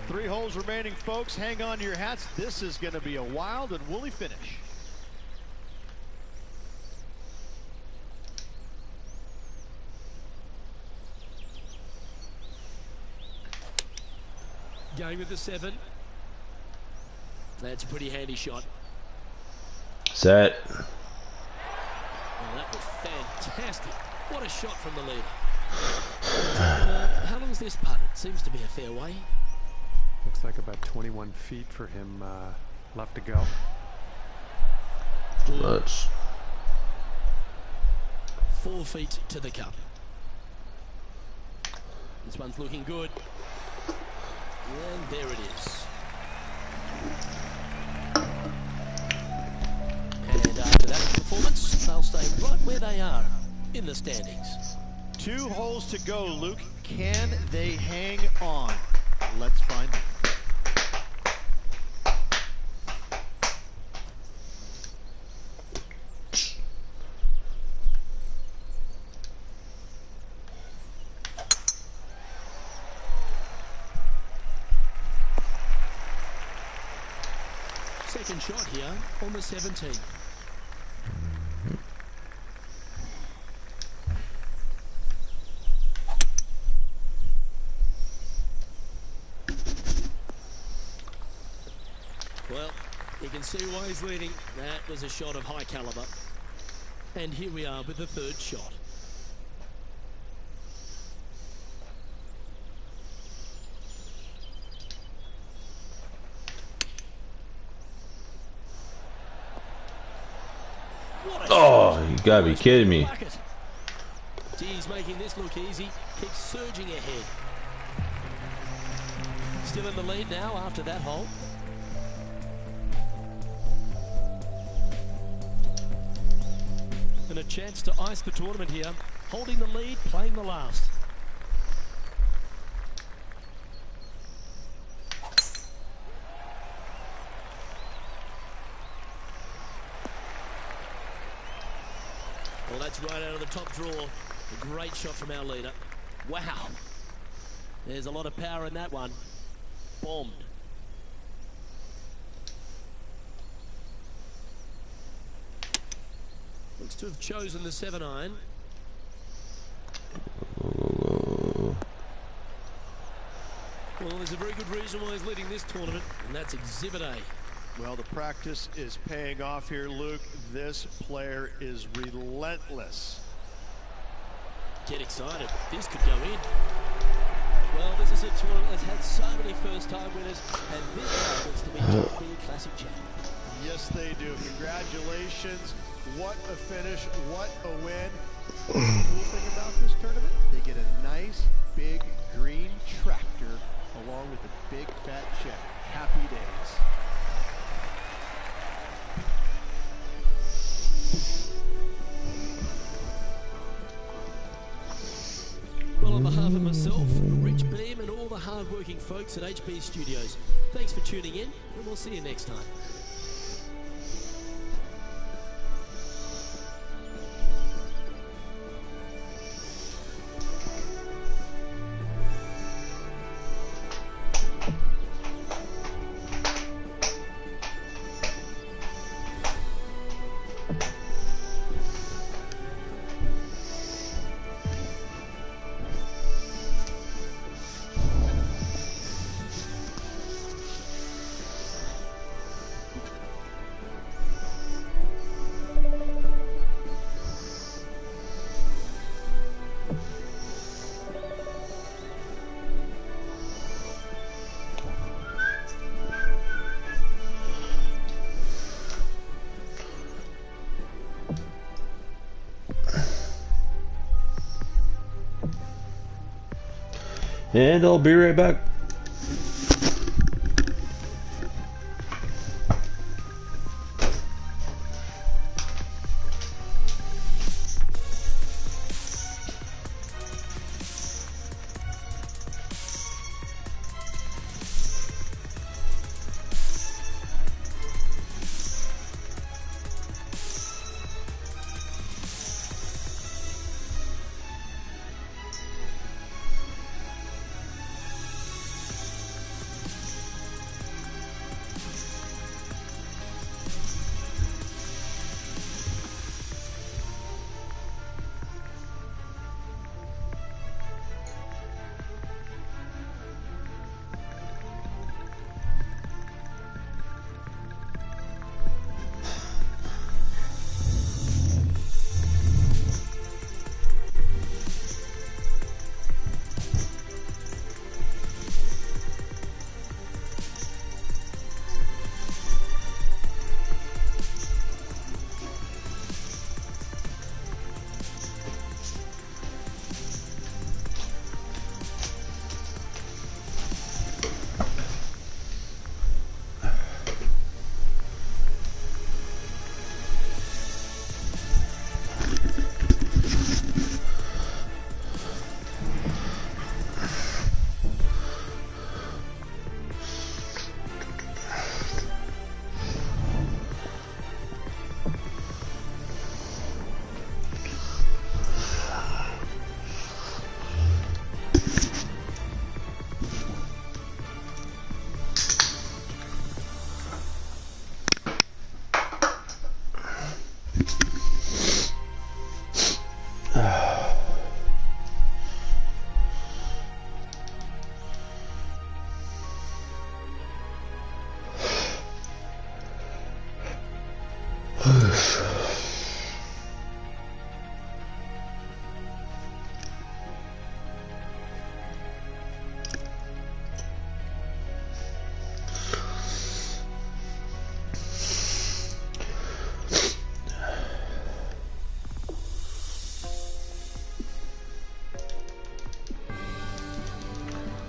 3 holes remaining, folks. Hang on to your hats. This is going to be a wild and woolly finish. Going with the 7. That's a pretty handy shot. Set. Oh, that was fantastic. What a shot from the leader. How long is this putt? It seems to be a fair way. Looks like about 21 feet for him left to go. Much. 4 feet to the cup. This one's looking good. And there it is. And after that performance, they'll stay right where they are in the standings. 2 holes to go, Luke. Can they hang on? Let's find out. Second shot here on the 17. Well, you can see why he's leading. That was a shot of high caliber. And here we are with the 3rd shot. Oh, you gotta be kidding me. Gee, he's making this look easy. Keeps surging ahead. Still in the lead now after that hole. And a chance to ice the tournament here. Holding the lead, playing the last. Well, that's right out of the top draw. A great shot from our leader. Wow. There's a lot of power in that one. bombed. Looks to have chosen the 7-iron. Well, there's a very good reason why he's leading this tournament, and that's Exhibit A. Well, the practice is paying off here, Luke. This player is relentless. Get excited. This could go in. Well, this is a tournament that's had so many first-time winners, and this happens to be a classic champ. Yes, they do. Congratulations. What a finish. What a win. The cool thing about this tournament, they get a nice, big, green tractor along with a big, fat check. Happy days. Well, on behalf of myself, Rich Beam, and all the hard-working folks at HB Studios, thanks for tuning in, and we'll see you next time. And I'll be right back.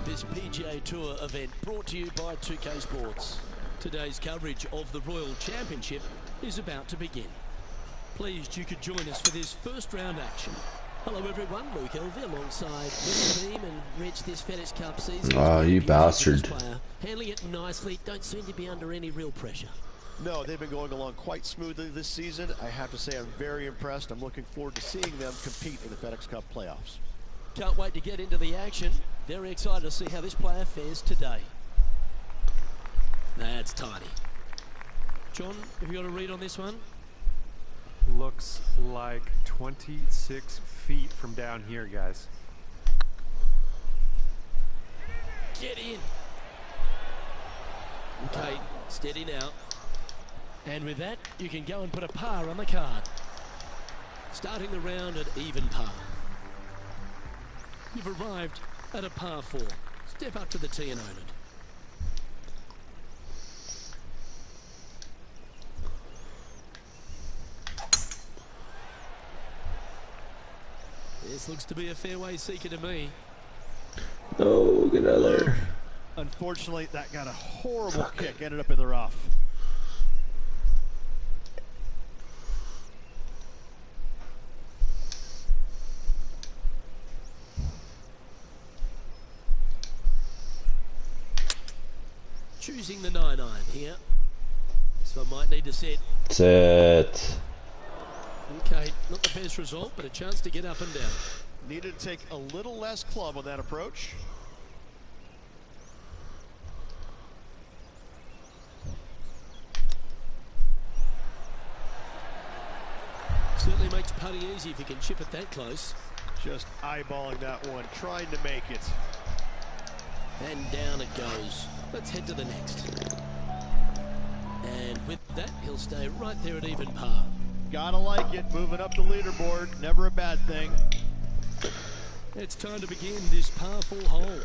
This PGA Tour event brought to you by 2K Sports. Today's coverage of the Royal Championship is about to begin. Pleased you could join us for this first round action. Hello everyone, Luke Elvey alongside Mr. Beam and Rich. This FedEx Cup season. Oh, you bastard. Handling it nicely, don't seem to be under any real pressure. No, they've been going along quite smoothly this season. I have to say I'm very impressed. I'm looking forward to seeing them compete in the FedEx Cup playoffs. Can't wait to get into the action. Very excited to see how this player fares today. That's tiny. John, have you got a read on this one? Looks like 26 feet from down here, guys. Get in. Okay, steady now. And with that, you can go and put a par on the card. Starting the round at even par. You've arrived at a par 4. Step up to the tee and own it. This looks to be a fairway seeker to me. No, get out of there. Unfortunately, that got a horrible kick. Ended up in the rough. Choosing the 9-iron here. This one might need to set. Set. Okay, not the best result, but a chance to get up and down. Needed to take a little less club on that approach. Certainly makes putting easy if you can chip it that close. Just eyeballing that one, trying to make it. And down it goes. Let's head to the next. And with that, he'll stay right there at even par. Gotta like it, moving up the leaderboard, never a bad thing. It's time to begin this par 4 hole.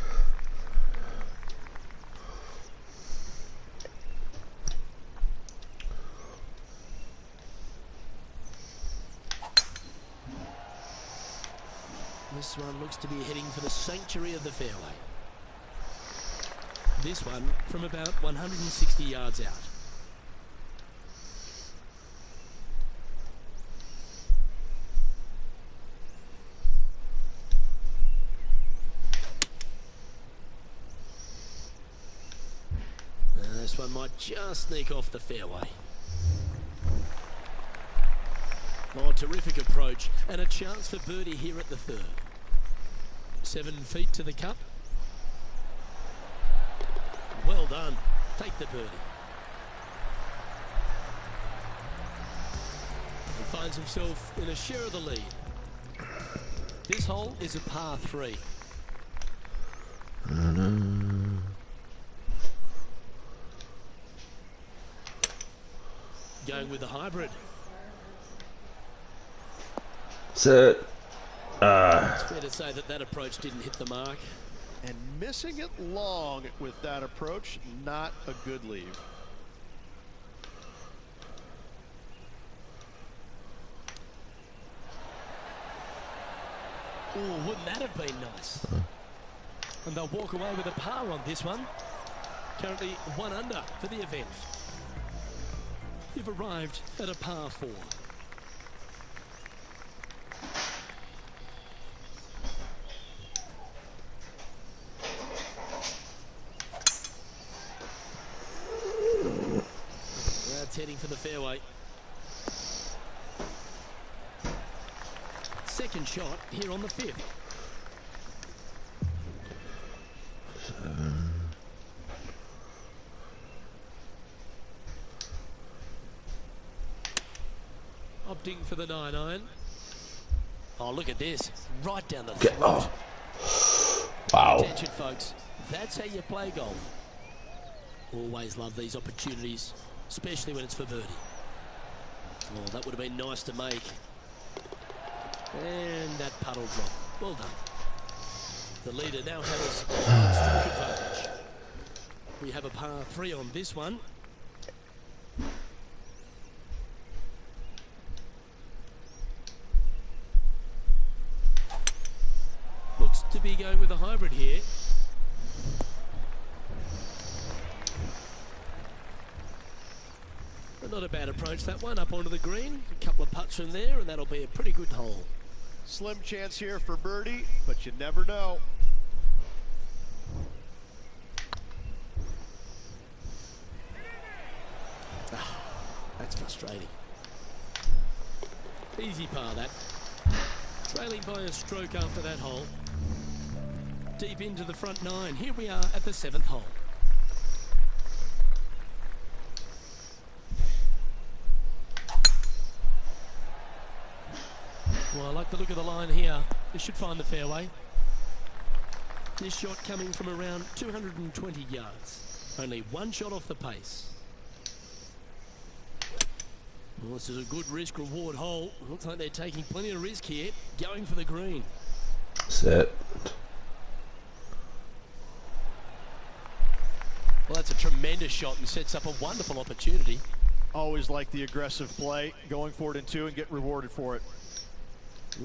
This one looks to be heading for the sanctuary of the fairway. This one from about 160 yards out. This one might just sneak off the fairway. Oh, terrific approach and a chance for birdie here at the third. 7 feet to the cup. Well done. Take the birdie. He finds himself in a share of the lead. This hole is a par 3. Going with the hybrid. Set. It's fair to say that that approach didn't hit the mark. And missing it long with that approach, not a good leave. Oh, wouldn't that have been nice? And they'll walk away with a par on this one. Currently 1 under for the event. You've arrived at a par 4. That's heading for the fairway. Second shot here on the 5th. Opting for the 9-iron. Oh, look at this. Right down the throat. Oh. Wow. Attention, folks. That's how you play golf. Always love these opportunities, especially when it's for birdie. Oh, that would have been nice to make. And that puddle drop. Well done. The leader now has a stroke advantage. We have a par 3 on this one. Looks to be going with a hybrid here. But not a bad approach, that one, up onto the green. A couple of putts from there, and that'll be a pretty good hole. Slim chance here for birdie, but you never know. That's frustrating. Easy par, that. Trailing by a stroke after that hole. Deep into the front 9. Here we are at the 7th hole. I like the look of the line here. This should find the fairway. This shot coming from around 220 yards. Only one shot off the pace. Well, this is a good risk-reward hole. Looks like they're taking plenty of risk here, going for the green. Set. Well, that's a tremendous shot and sets up a wonderful opportunity. Always like the aggressive play, going for it in two and get rewarded for it.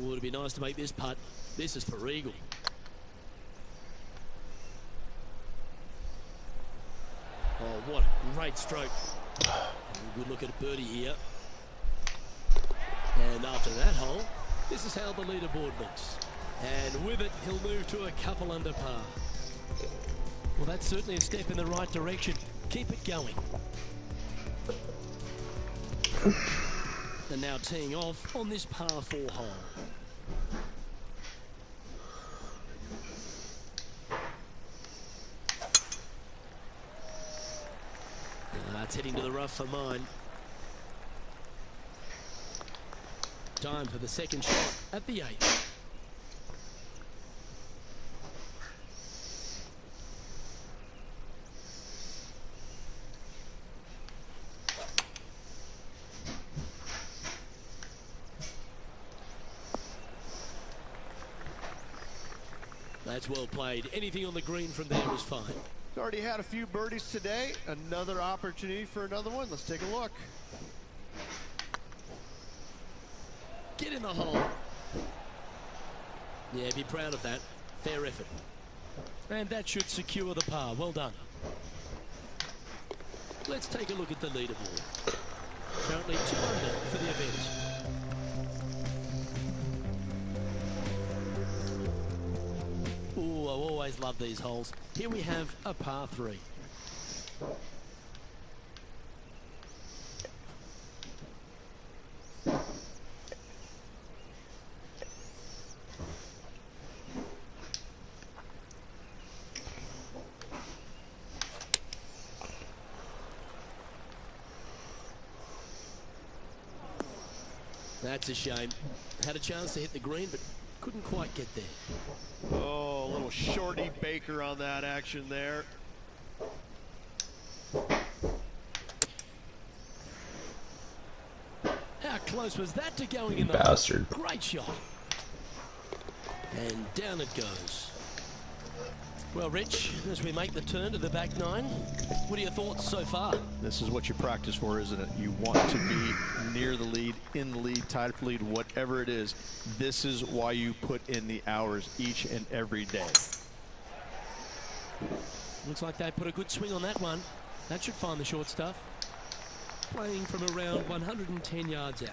Oh, it'd be nice to make this putt. This is for eagle. Oh, what a great stroke. Good look at birdie here. And after that hole, this is how the leaderboard looks. And with it, he'll move to a couple under par. Well, that's certainly a step in the right direction. Keep it going. And now teeing off on this par 4 hole. That's heading to the rough for mine. Time for the second shot at the 8th. That's well played. Anything on the green from there was fine. He's already had a few birdies today. Another opportunity for another one. Let's take a look. Get in the hole. Yeah, be proud of that. Fair effort. And that should secure the par. Well done. Let's take a look at the leaderboard. Currently 2 under for the event. Ooh, I always love these holes. Here we have a par 3. That's a shame. Had a chance to hit the green, but couldn't quite get there. Oh, a little shorty Baker on that action there. How close was that to going in the Bastard. hole? Great shot. And down it goes. Well, Rich, as we make the turn to the back 9, what are your thoughts so far? This is what you practice for, isn't it? You want to be near the lead, in the lead, tied for lead, whatever it is. This is why you put in the hours each and every day. Looks like they put a good swing on that one. That should find the short stuff. Playing from around 110 yards out.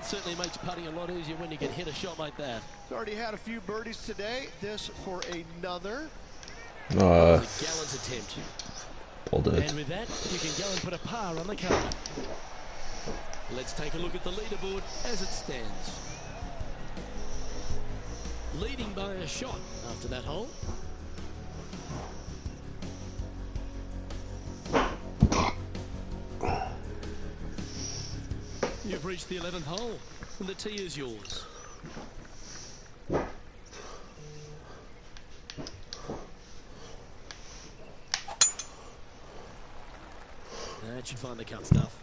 Certainly makes putting a lot easier when you can hit a shot like that. He's already had a few birdies today. This for another. It was a gallant attempt. Pulled it. And with that, you can go and put a par on the card. Let's take a look at the leaderboard as it stands. Leading by a shot after that hole. You've reached the 11th hole, and the tee is yours. That should find the cut stuff.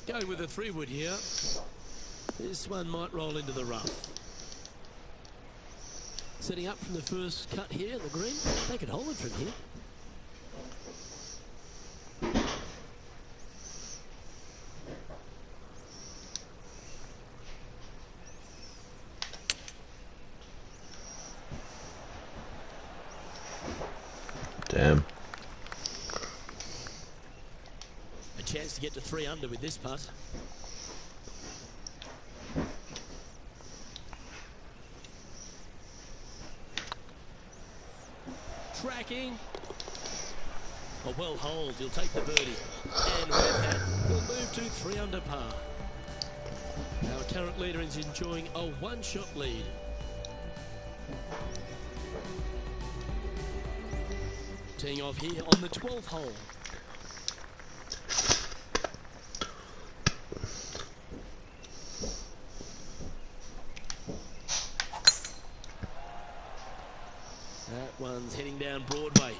Going with a 3-wood here. This one might roll into the rough. Setting up from the first cut here, the green. They can hold it from here. Damn. A chance to get to 3 under with this putt. tracking. A well hold, he'll take the birdie. And with that, he'll move to 3 under par. Our current leader is enjoying a one-shot lead. Teeing off here on the 12th hole. That one's heading down Broadway.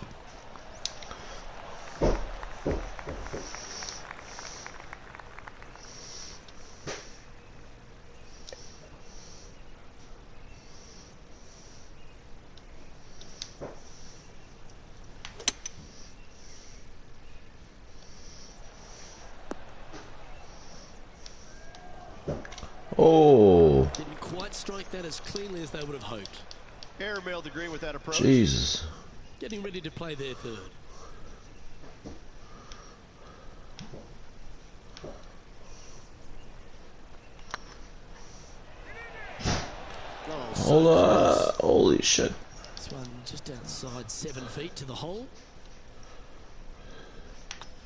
Oh, Didn't quite strike that as cleanly as they would have hoped. Airmailed the green with that approach. Jesus. Getting ready to play their third. Oh, so Hold close. up. Holy shit. This one just outside 7 feet to the hole.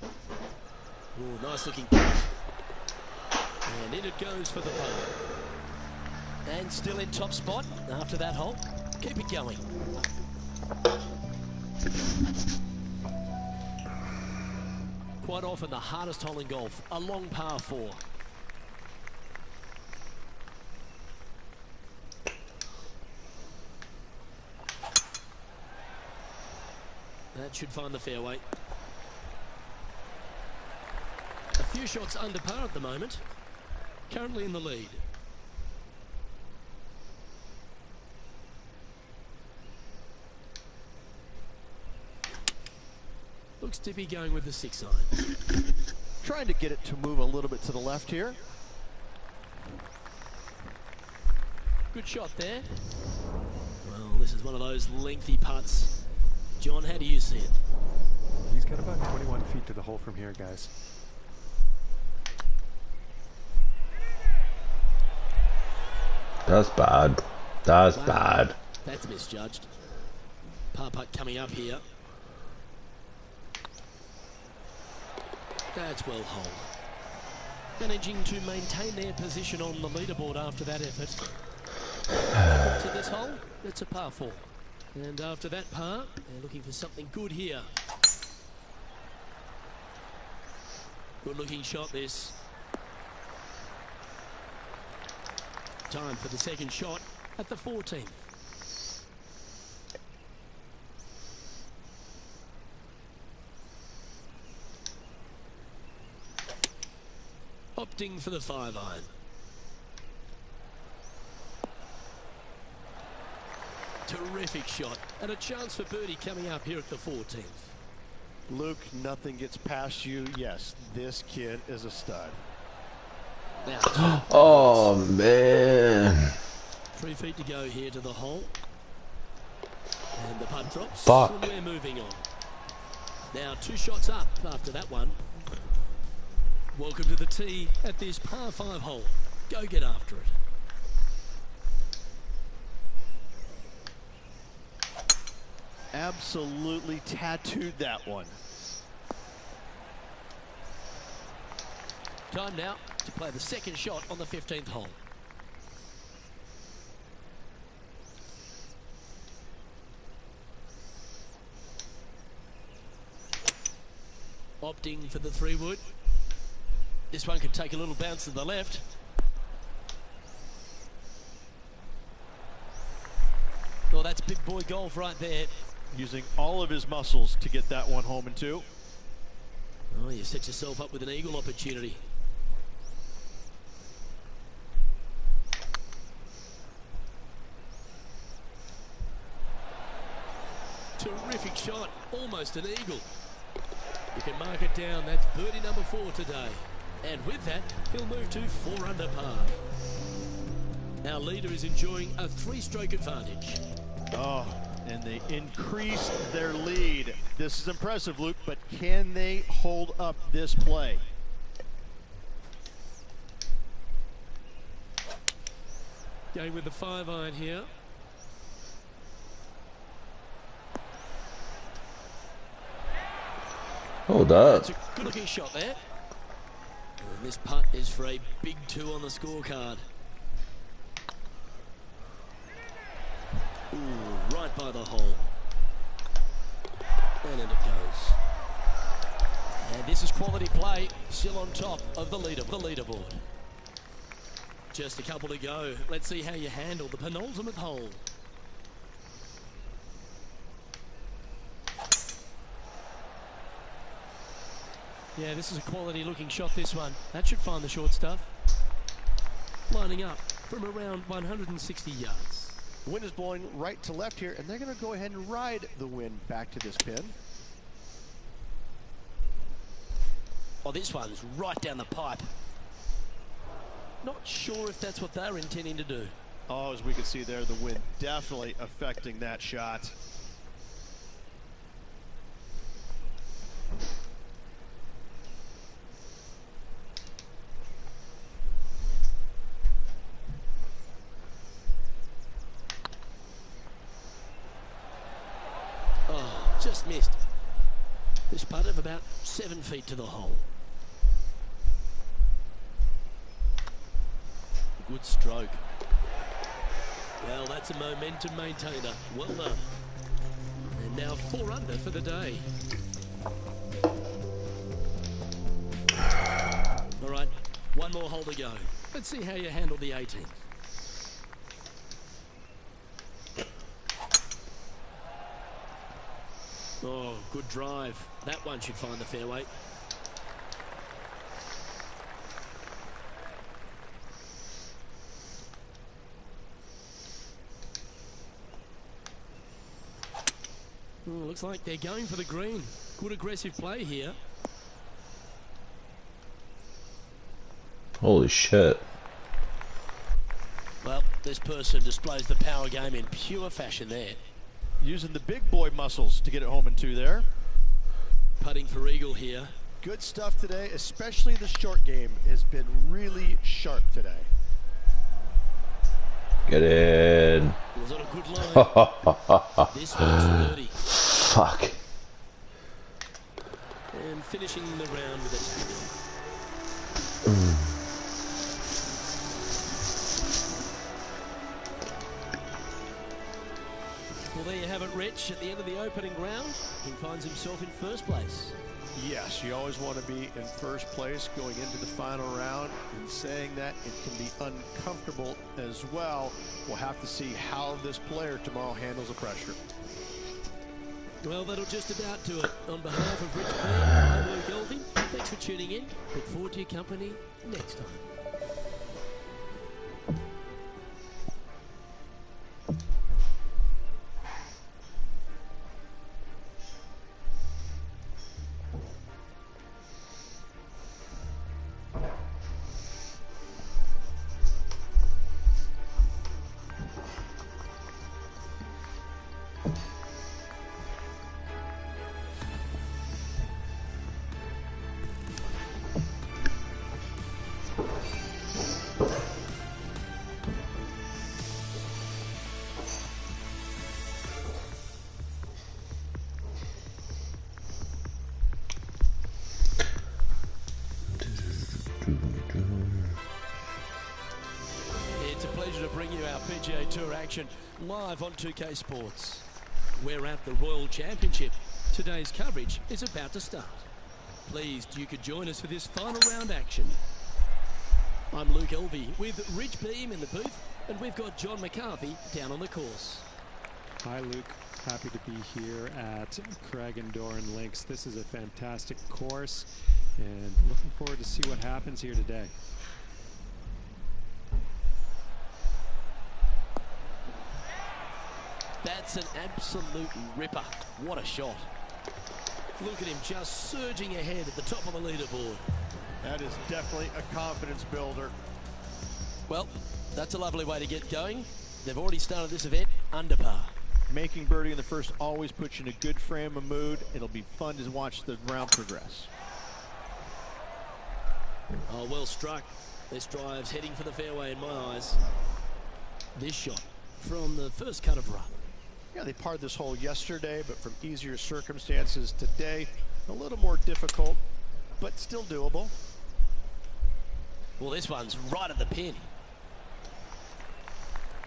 Oh, nice looking putt. And in it goes for the par. And still in top spot after that hole. Keep it going. Quite often the hardest hole in golf, a long par 4. That should find the fairway. A few shots under par at the moment. Currently in the lead. Looks to be going with the 6 iron. Trying to get it to move a little bit to the left here. Good shot there. Well, this is one of those lengthy putts. John, how do you see it? He's got about 21 feet to the hole from here, guys. That's bad. That's Wow. bad. That's misjudged. Par putt coming up here. That's well holed. Managing to maintain their position on the leaderboard after that effort. To this hole, it's a par 4. And after that par, they're looking for something good here. Good looking shot this. Time for the second shot at the 14th. Opting for the 5 iron. Terrific shot and a chance for birdie coming up here at the 14th. Luke, nothing gets past you. Yes, this kid is a stud. Now, Oh, man. 3 feet to go here to the hole. And the putt drops. Fuck. And we're moving on. Now 2 shots up after that one. Welcome to the tee at this par 5 hole. Go get after it. Absolutely tattooed that one. Time now to play the second shot on the 15th hole. Opting for the 3-wood. This one could take a little bounce to the left. Well, that's big boy golf right there. Using all of his muscles to get that one home in 2. Oh, you set yourself up with an eagle opportunity. Terrific shot, almost an eagle. You can mark it down, that's birdie number 4 today. And with that, he'll move to 4 under par. Our leader is enjoying a 3-stroke advantage. Oh, and they increased their lead. This is impressive, Luke, but can they hold up this play? Going with the 5 iron here. Hold That's up. a good-looking shot there. And this putt is for a big 2 on the scorecard. Ooh, right by the hole. And in it goes. And this is quality play, still on top of the leaderboard. Just a couple to go. Let's see how you handle the penultimate hole. Yeah, this is a quality looking shot, this one. That should find the short stuff. Lining up from around 160 yards. The wind is blowing right to left here, and they're going to go ahead and ride the wind back to this pin. Oh, this one's right down the pipe. Not sure if that's what they're intending to do. Oh, as we can see there, the wind definitely affecting that shot. Oh, just missed. This putt of about 7 feet to the hole. Good stroke. Well, that's a momentum maintainer. Well done. And now 4 under for the day. All right, one more hole to go. Let's see how you handle the 18th. Oh, good drive. That one should find the fairway. Oh, looks like they're going for the green. Good aggressive play here. Holy shit. Well, this person displays the power game in pure fashion there. Using the big boy muscles to get it home in 2 there. Putting for eagle here. Good stuff today, especially the short game has been really sharp today. Get in. Was on a good line. This one's for birdie. Fuck. And finishing the round with a tap. Well, there you have it, Rich. At the end of the opening round, he finds himself in first place. Yes, you always want to be in first place going into the final round. In saying that, it can be uncomfortable as well. We'll have to see how this player tomorrow handles the pressure. Well, that'll just about do it. On behalf of Rich Beam, I'm Luke Elving. Thanks for tuning in. Look forward to your company next time. It's a pleasure to bring you our PGA Tour action live on 2K Sports. We're at the Royal Championship. Today's coverage is about to start. Pleased you could join us for this final round action. I'm Luke Elvey with Rich Beam in the booth, and we've got John McCarthy down on the course. Hi, Luke. Happy to be here at Craig and Doran Links. This is a fantastic course, and looking forward to see what happens here today. That's an absolute ripper. What a shot. Look at him just surging ahead at the top of the leaderboard. That is definitely a confidence builder. Well, that's a lovely way to get going. They've already started this event under par. Making birdie in the first always puts you in a good frame of mood. It'll be fun to watch the round progress. Oh, well struck. This drive's heading for the fairway in my eyes. This shot from the first cut of rough. Yeah, they parred this hole yesterday, but from easier circumstances today. A little more difficult, but still doable. Well, this one's right at the pin.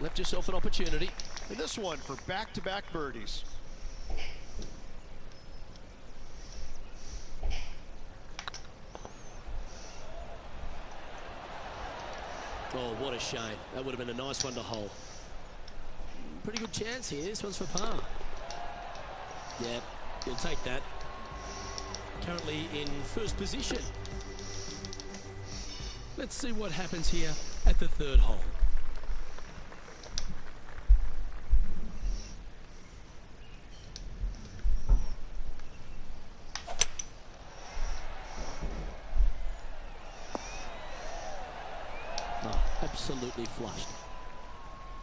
Left yourself an opportunity. And this one for back-to-back birdies. Oh, what a shame. That would have been a nice one to hold. Pretty good chance here. This one's for par. Yeah, you'll take that. Currently in first position. Let's see what happens here at the third hole. Oh, absolutely flushed.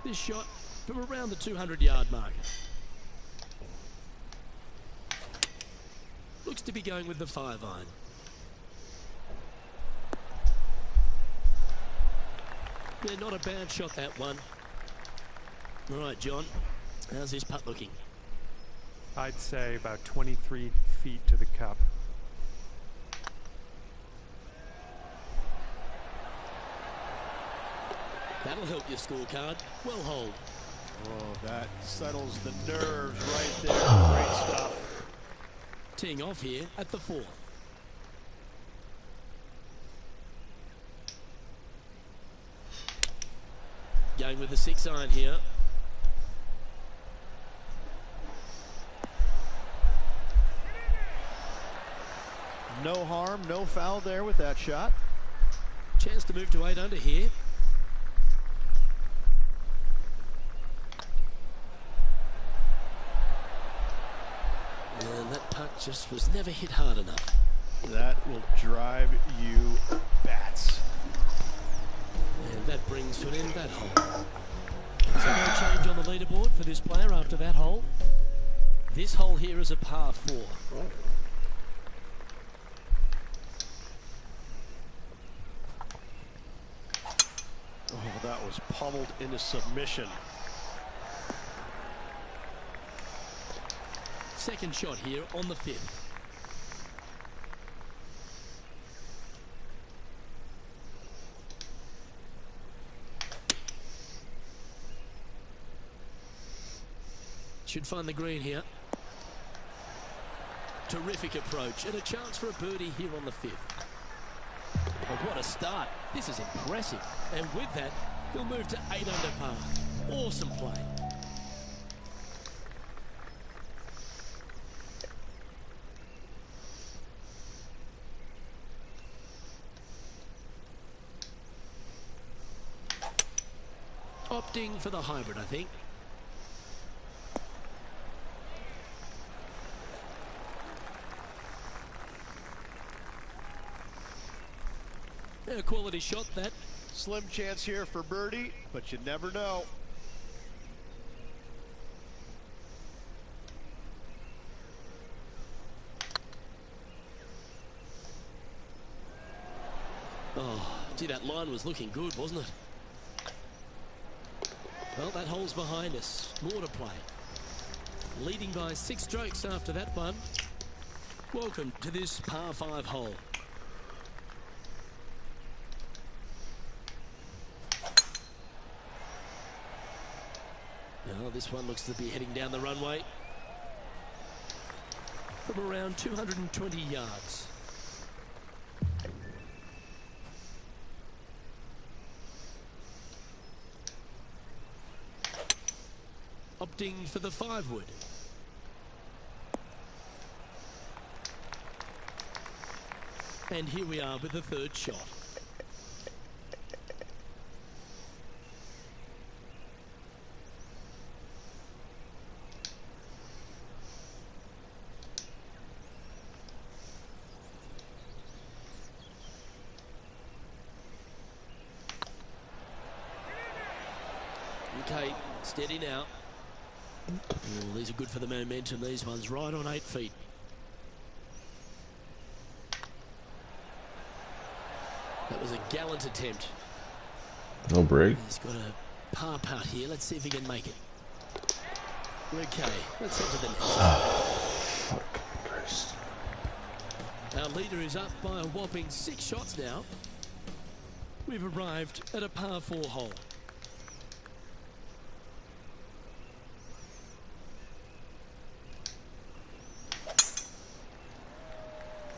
This shot from around the 200-yard mark. Looks to be going with the 5-iron. Yeah, not a bad shot, that one. All right, John, how's this putt looking? I'd say about 23 feet to the cup. That'll help your scorecard. Well hold. Oh, that settles the nerves right there. Great stuff. Teeing off here at the 4th. Going with the 6-iron here. No harm, no foul there with that shot. Chance to move to 8 under here. And that putt just was never hit hard enough. That will drive you bats. And that brings to an end that hole. So no change on the leaderboard for this player after that hole. This hole here is a par 4. Oh, that was pummeled into submission. Second shot here on the 5th. Should find the green here. Terrific approach and a chance for a birdie here on the 5th. Oh, what a start. This is impressive. And with that, he'll move to 8 under par. Awesome play. Opting for the hybrid, I think. A quality shot, that. Slim chance here for birdie, but you never know. Oh, gee, that line was looking good, wasn't it? Well, that hole's behind us. More to play. Leading by 6 strokes after that one. Welcome to this par 5 hole. Now, this one looks to be heading down the runway from around 220 yards. Opting for the 5-wood. And here we are with the 3rd shot. Okay, steady now. Oh, these are good for the momentum, these ones, right on 8 feet. That was a gallant attempt. No break. He's got a par putt here. Let's see if he can make it. Okay, let's head to the next. Fuck Christ. Our leader is up by a whopping 6 shots now. We've arrived at a par 4 hole.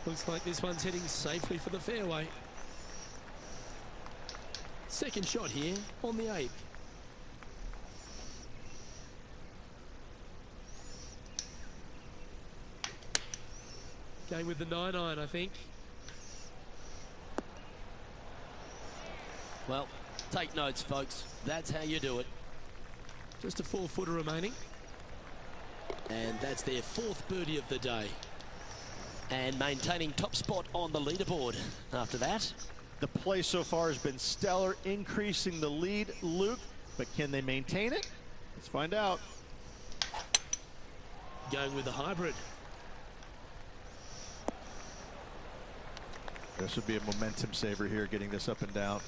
Looks like this one's heading safely for the fairway. Second shot here on the 8th. Going with the 9-iron, I think. Well, take notes, folks. That's how you do it. Just a 4-footer remaining. And that's their 4th birdie of the day. And maintaining top spot on the leaderboard after that. The play so far has been stellar, increasing the lead, Luke. But can they maintain it? Let's find out. Going with the hybrid. This would be a momentum saver here, getting this up and down.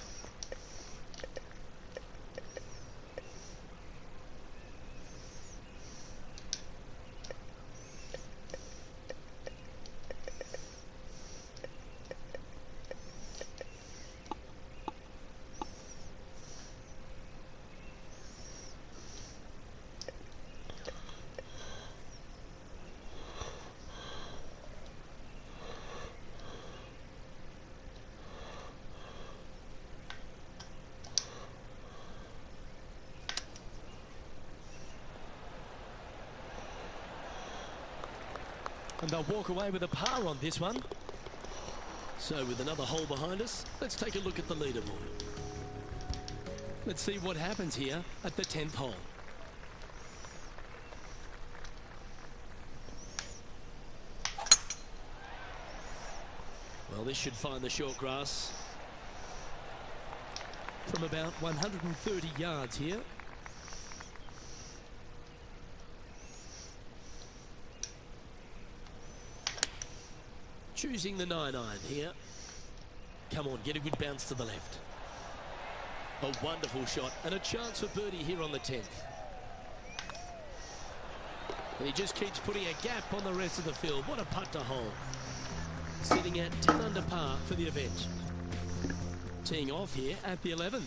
And they'll walk away with a par on this one. So with another hole behind us, let's take a look at the leaderboard. Let's see what happens here at the 10th hole. Well, this should find the short grass from about 130 yards here. Choosing the 9-iron here. Come on, get a good bounce to the left. A wonderful shot and a chance for birdie here on the 10th. And he just keeps putting a gap on the rest of the field. What a putt to hole. Sitting at 10 under par for the event. Teeing off here at the 11th.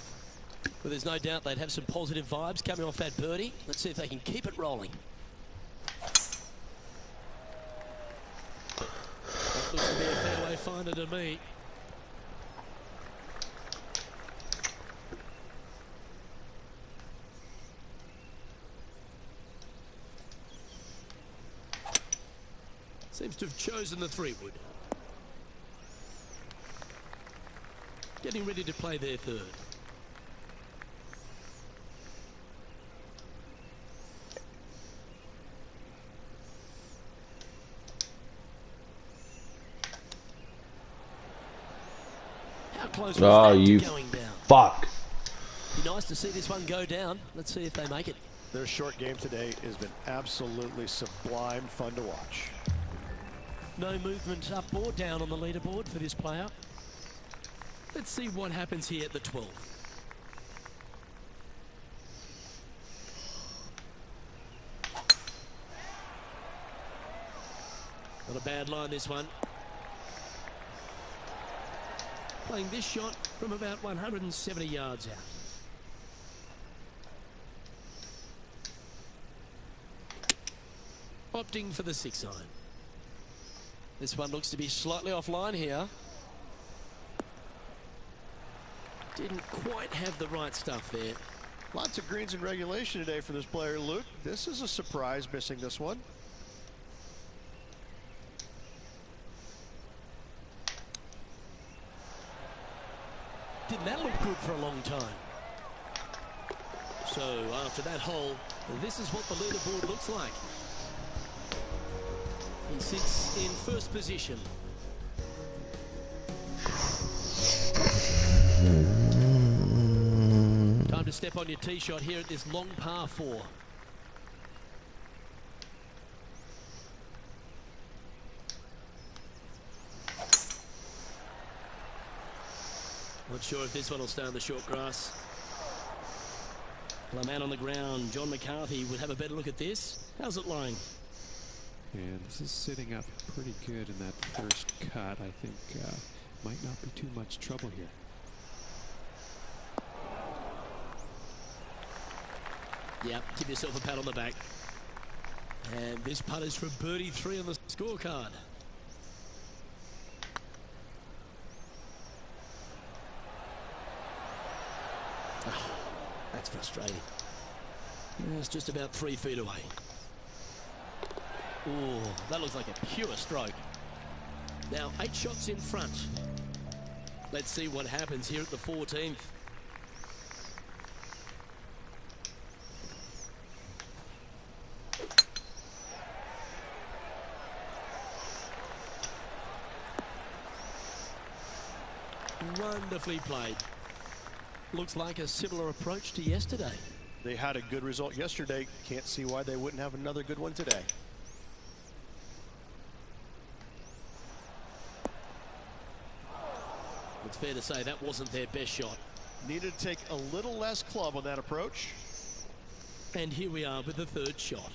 Well, there's no doubt they'd have some positive vibes coming off that birdie. Let's see if they can keep it rolling. Looks to be a fairway finder to me. Seems to have chosen the 3-wood. Getting ready to play their 3rd. Close was that to going down. Fuck. Be nice to see this one go down. Let's see if they make it. Their short game today has been absolutely sublime, fun to watch. No movement up or down on the leaderboard for this player. Let's see what happens here at the 12th. Not a bad line, this one. Playing this shot from about 170 yards out. Opting for the 6-iron. This one looks to be slightly offline here. Didn't quite have the right stuff there. Lots of greens in regulation today for this player, Luke. This is a surprise, missing this one. Didn't that look good for a long time? So after that hole, this is what the leaderboard looks like. He sits in first position. Time to step on your tee shot here at this long par 4. Not sure if this one will stay on the short grass. Well, a man on the ground, John McCarthy, would have a better look at this. How's it lying? And this is sitting up pretty good in that first cut. I think might not be too much trouble here. Yeah, give yourself a pat on the back. And this putt is for birdie 3 on the scorecard. Oh, that's frustrating. Yeah, it's just about 3 feet away. Oh, that looks like a pure stroke. Now, 8 shots in front. Let's see what happens here at the 14th. Wonderfully played. Looks like a similar approach to yesterday. They had a good result yesterday. Can't see why they wouldn't have another good one today. It's fair to say that wasn't their best shot. Needed to take a little less club on that approach. And here we are with the 3rd shot.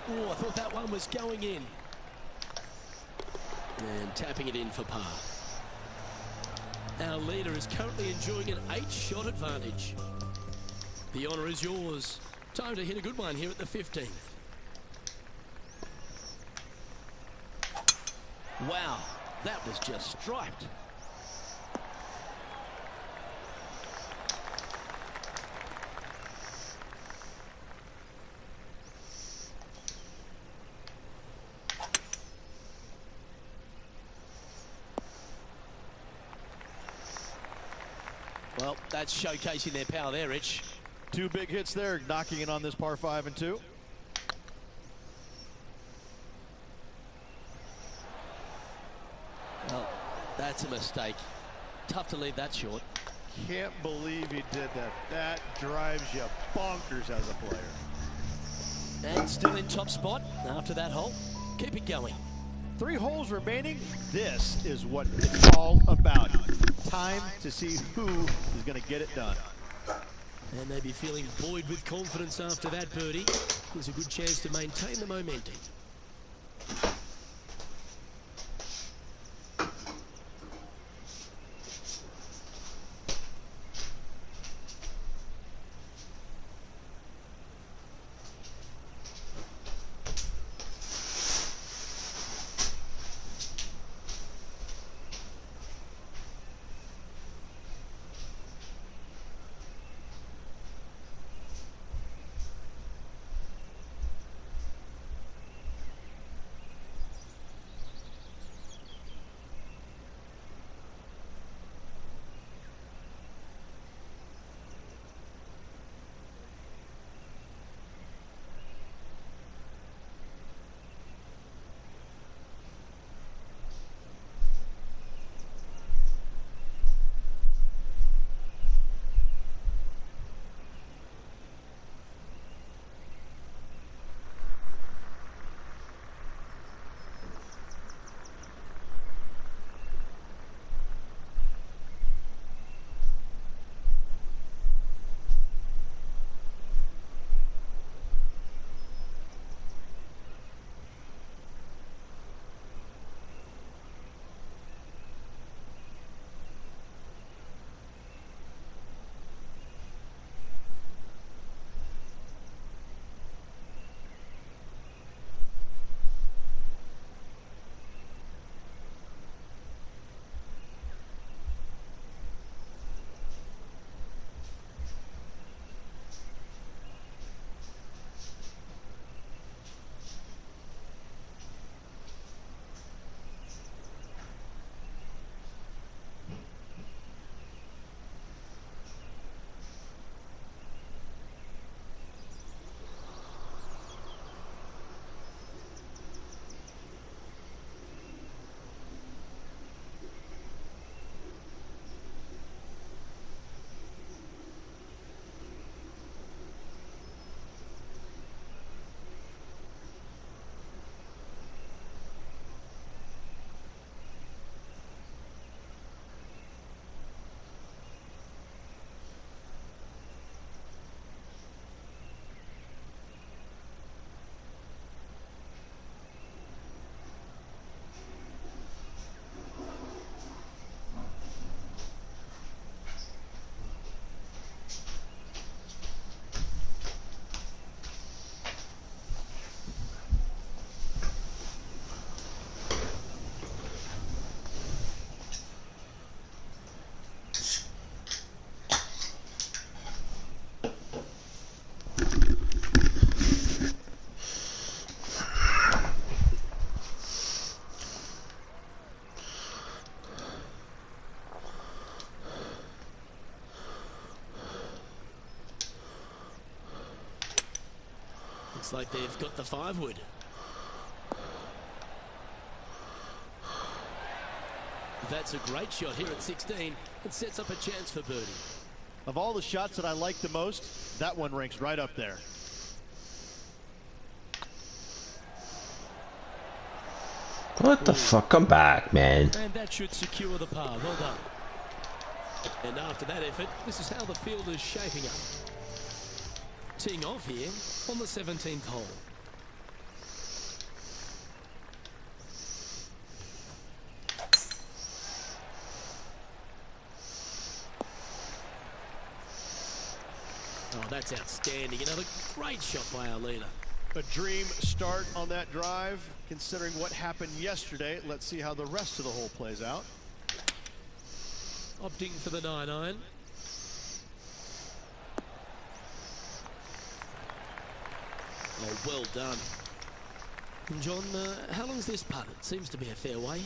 Oh, I thought that one was going in. And tapping it in for par. Our leader is currently enjoying an 8-shot advantage. The honour is yours. Time to hit a good one here at the 15th. Wow, that was just striped. Well, that's showcasing their power there, Rich. 2 big hits there, knocking it on this par 5 and 2. Well, that's a mistake. Tough to leave that short. Can't believe he did that. That drives you bonkers as a player. And still in top spot after that hole. Keep it going. 3 holes remaining. This is what it's all about. Time to see who is going to get it done. And they'd be feeling buoyed with confidence after that birdie. There's a good chance to maintain the momentum. Looks like they've got the 5-wood. That's a great shot here at 16. It sets up a chance for birdie. Of all the shots that I like the most, that one ranks right up there. What the fuck? Come back, man. And that should secure the par. Well done. And after that effort, this is how the field is shaping up. Teeing off here on the 17th hole. Oh, that's outstanding. Another great shot by our leader. A dream start on that drive, considering what happened yesterday. Let's see how the rest of the hole plays out. Opting for the 9-iron. Oh, well done. John, how long's this putt? It seems to be a fair way.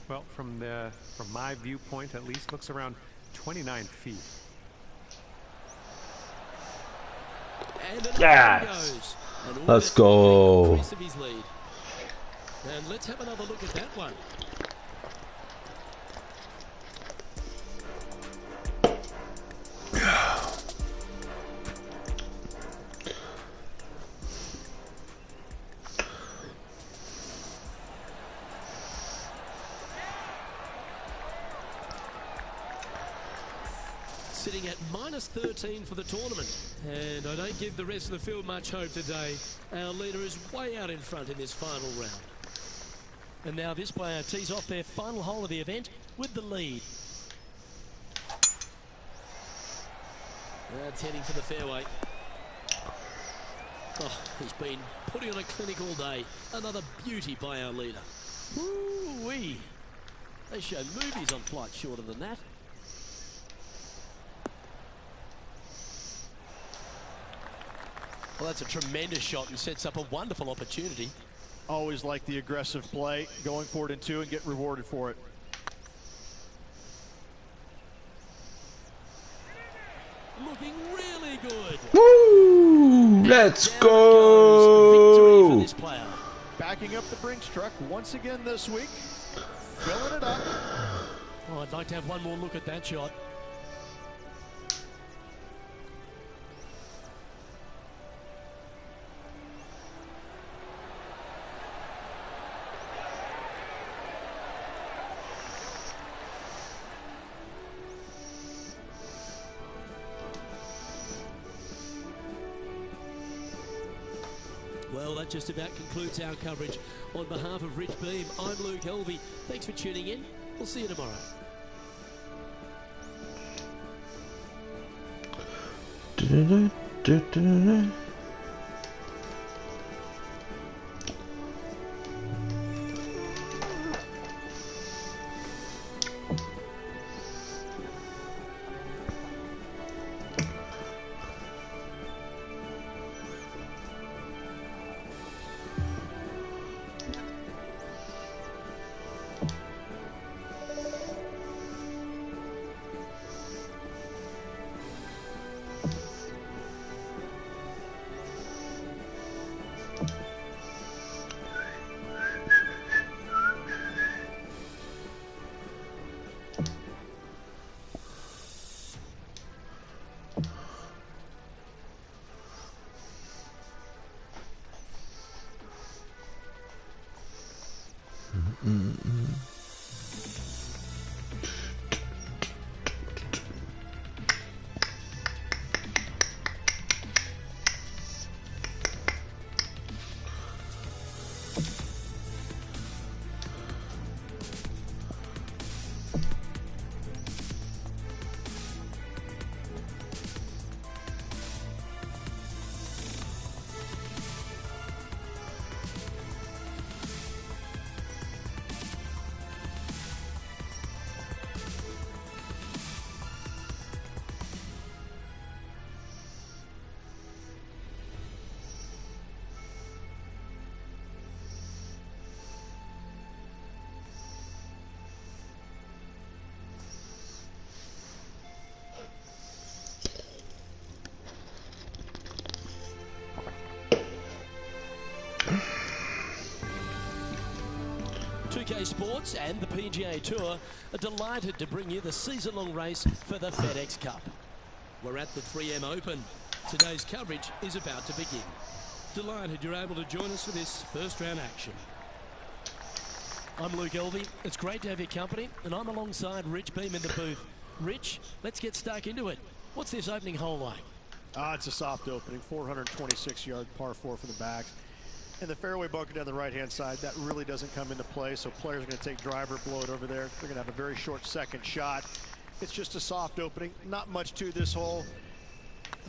Well, from my viewpoint, at least, looks around 29 feet. And Yes! goes. And Let's go. increase of his lead. And let's have another look at that one. Sitting at -13 for the tournament. And I don't give the rest of the field much hope today. Our leader is way out in front in this final round. And now this player tees off their final hole of the event with the lead. That's heading for the fairway. Oh, he's been putting on a clinic all day. Another beauty by our leader. Woo-wee. They show movies on flights shorter than that. Well, that's a tremendous shot and sets up a wonderful opportunity. Always like the aggressive play, going for it in 2 and get rewarded for it. Looking really good. Woo! Let's go! Victory for this player. Backing up the Brinks truck once again this week. Filling it up. Oh, I'd like to have one more look at that shot. Well, that just about concludes our coverage. On behalf of Rich Beam, I'm Luke Helvey. Thanks for tuning in. We'll see you tomorrow. PGA Sports and the PGA Tour are delighted to bring you the season-long race for the FedEx Cup. We're at the 3M Open. Today's coverage is about to begin. Delighted you're able to join us for this first round action. I'm Luke Elvey. It's great to have your company, and I'm alongside Rich Beam in the booth. Rich, let's get stuck into it. What's this opening hole like? It's a soft opening, 426-yard par 4 from the back. And the fairway bunker down the right-hand side, that really doesn't come into play, so players are going to take driver, blow it over there. They're going to have a very short second shot. It's just a soft opening, not much to this hole.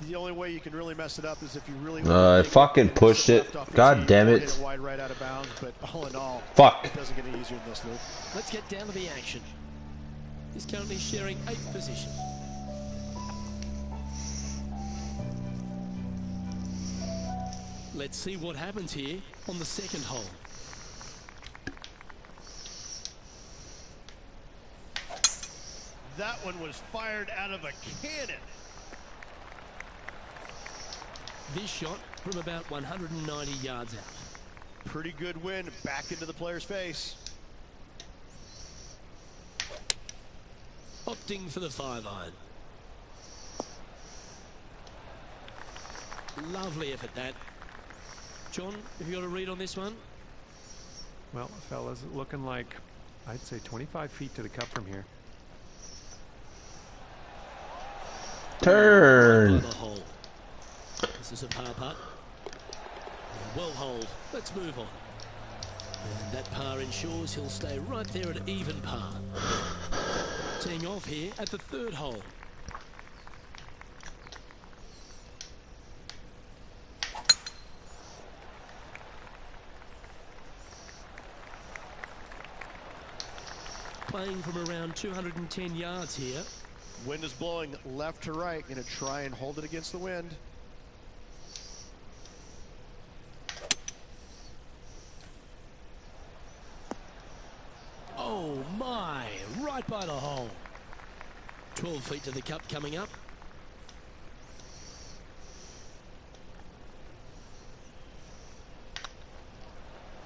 The only way you can really mess it up is if you really I fucking pushed it. God damn it. Hit it wide right out of bounds, but all in all, Fuck. it doesn't get any easier than this, Luke. Let's get down to the action. He's currently sharing 8th position. Let's see what happens here on the second hole. That one was fired out of a cannon. This shot from about 190 yards out. Pretty good wind back into the player's face. Opting for the 5-iron. Lovely effort that. John, have you got a read on this one? Well, fellas, looking like, I'd say 25 feet to the cup from here. Turn. The hole. This is a par putt. Well hold. Let's move on. And that par ensures he'll stay right there at even par. Teeing off here at the third hole. Playing from around 210 yards here. Wind is blowing left to right. Going to try and hold it against the wind. Oh my, right by the hole. 12 feet to the cup coming up.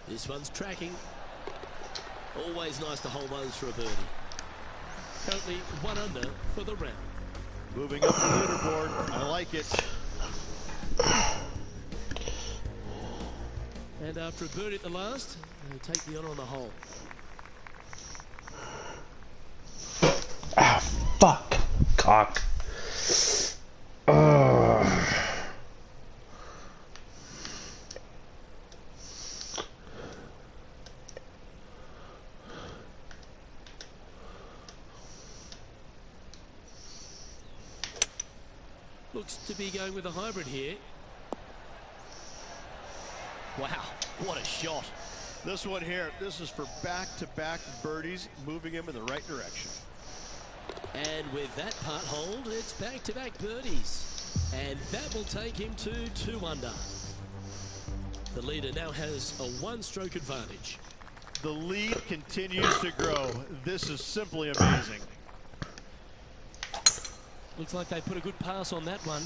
This one's tracking. Always nice to hold those for a birdie. Currently 1 under for the round. Moving up the leaderboard. I like it. And after a birdie at the last, they'll take the honour on the hole. Ah, fuck. Cock. Looks to be going with a hybrid here. Wow, what a shot. This one here, this is for back-to-back birdies, moving him in the right direction. And with that part hold, it's back-to-back birdies. And that will take him to 2 under. The leader now has a 1-stroke advantage. The lead continues to grow. This is simply amazing. Looks like they put a good pass on that one.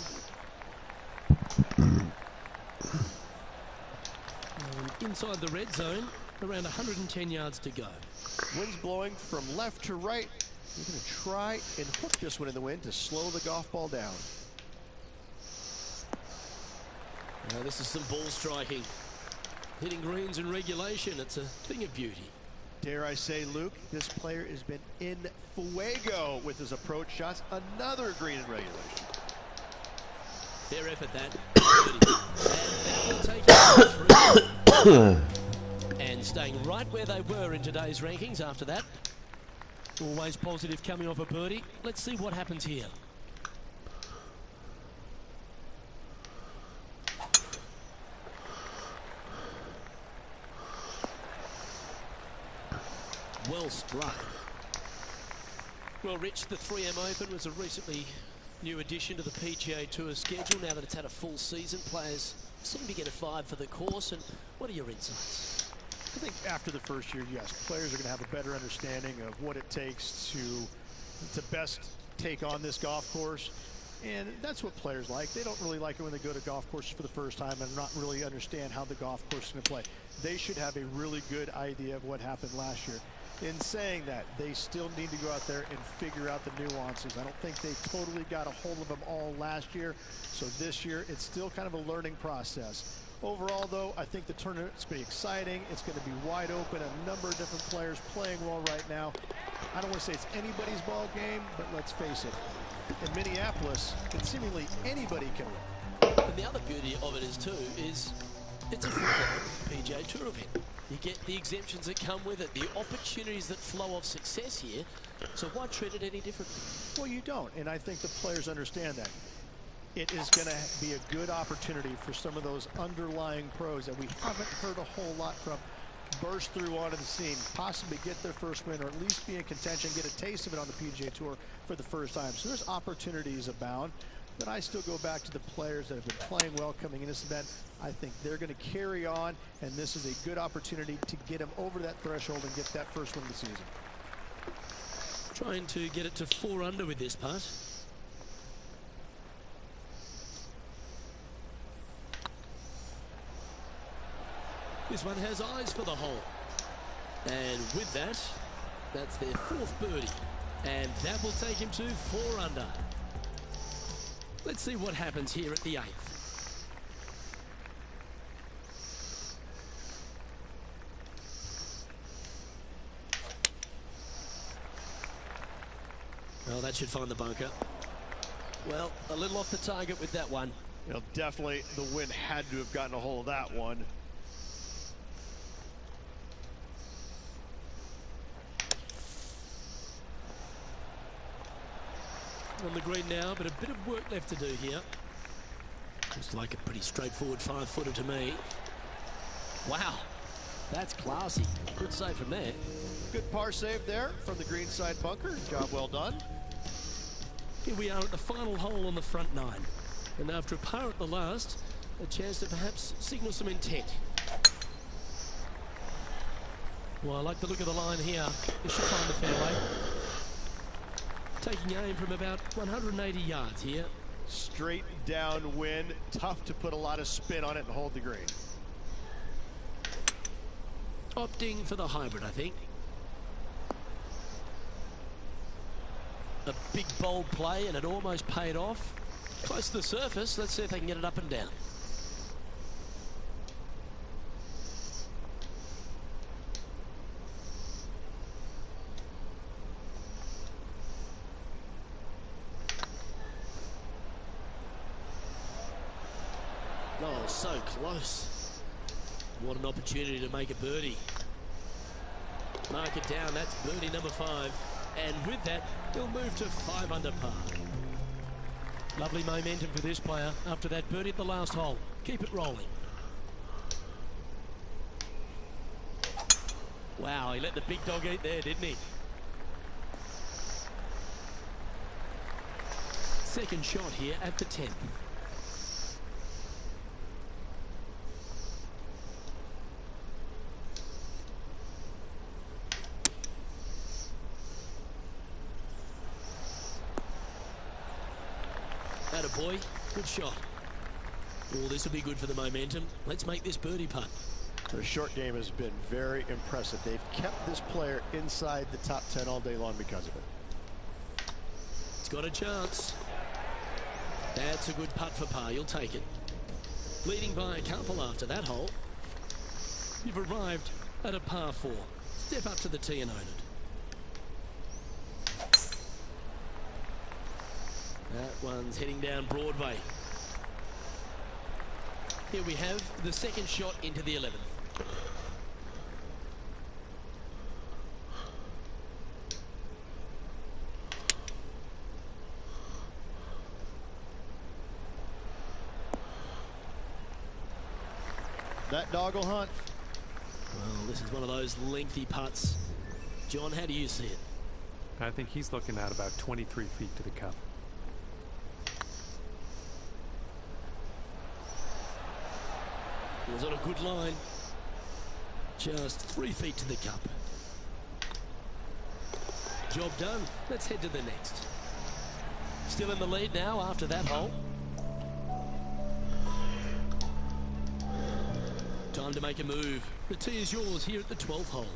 And inside the red zone, around 110 yards to go. Wind's blowing from left to right. We're going to try and hook this one in the wind to slow the golf ball down. Now this is some ball striking. Hitting greens in regulation, it's a thing of beauty. Dare I say, Luke, this player has been in fuego with his approach shots. Another green in regulation. Fair effort that. And that will take it through. And staying right where they were in today's rankings after that. Always positive coming off a birdie. Let's see what happens here. Well struck. Well, Rich, the 3M Open was a recently new addition to the PGA Tour schedule. Now that it's had a full season, players seem to get a 5 for the course. And what are your insights? I think after the first year, yes, players are going to have a better understanding of what it takes to best take on this golf course. And that's what players like. They don't really like it when they go to golf courses for the first time and not really understand how the golf course is going to play. They should have a really good idea of what happened last year. In saying that, they still need to go out there and figure out the nuances. I don't think they totally got a hold of them all last year. So this year, it's still kind of a learning process. Overall, though, I think the tournament's going to be exciting. It's going to be wide open. A number of different players playing well right now. I don't want to say it's anybody's ball game, but let's face it. In Minneapolis, it's seemingly anybody can win. And the other beauty of it is, too, is it's a football PGA Tour event. You get the exemptions that come with it, the opportunities that flow of success here. So why treat it any differently? Well, you don't, and I think the players understand that. It is going to be a good opportunity for some of those underlying pros that we haven't heard a whole lot from burst through onto the scene, possibly get their first win or at least be in contention, get a taste of it on the PGA Tour for the first time. So there's opportunities abound. But I still go back to the players that have been playing well coming in this event. I think they're going to carry on, and this is a good opportunity to get them over that threshold and get that first win of the season. Trying to get it to 4 under with this putt. This one has eyes for the hole. And with that, that's their 4th birdie. And that will take him to 4 under. Let's see what happens here at the 8th. Well, that should find the bunker. Well, a little off the target with that one. You know, definitely the wind had to have gotten a hold of that one. On the green now, but a bit of work left to do here. Looks like a pretty straightforward 5-footer to me. Wow, that's classy. Good save from there. Good par save there from the greenside bunker. Job well done. Here we are at the final hole on the front 9. And after a par at the last, a chance to perhaps signal some intent. Well, I like the look of the line here. This should find the fairway. Taking aim from about 180 yards here. Straight downwind, tough to put a lot of spin on it and hold the green. Opting for the hybrid, I think. A big bold play, and it almost paid off. Close to the surface. Let's see if they can get it up and down. Oh, so close. What an opportunity to make a birdie. Mark it down. That's birdie number 5. And with that, he'll move to 5 under par. Lovely momentum for this player after that birdie at the last hole. Keep it rolling. Wow, he let the big dog eat there, didn't he? Second shot here at the 10th. Boy, good shot. Oh, this will be good for the momentum. Let's make this birdie putt. Their short game has been very impressive. They've kept this player inside the top 10 all day long because of it. It's got a chance. That's a good putt for par. You'll take it. Leading by a couple after that hole. You've arrived at a par 4. Step up to the tee and own it. That one's heading down Broadway. Here we have the second shot into the 11th. That dog will hunt. Well, this is one of those lengthy putts. John, how do you see it? I think he's looking at about 23 feet to the cup. Was on a good line. Just 3 feet to the cup. Job done. Let's head to the next. Still in the lead now after that hole. Time to make a move. The tee is yours here at the 12th hole.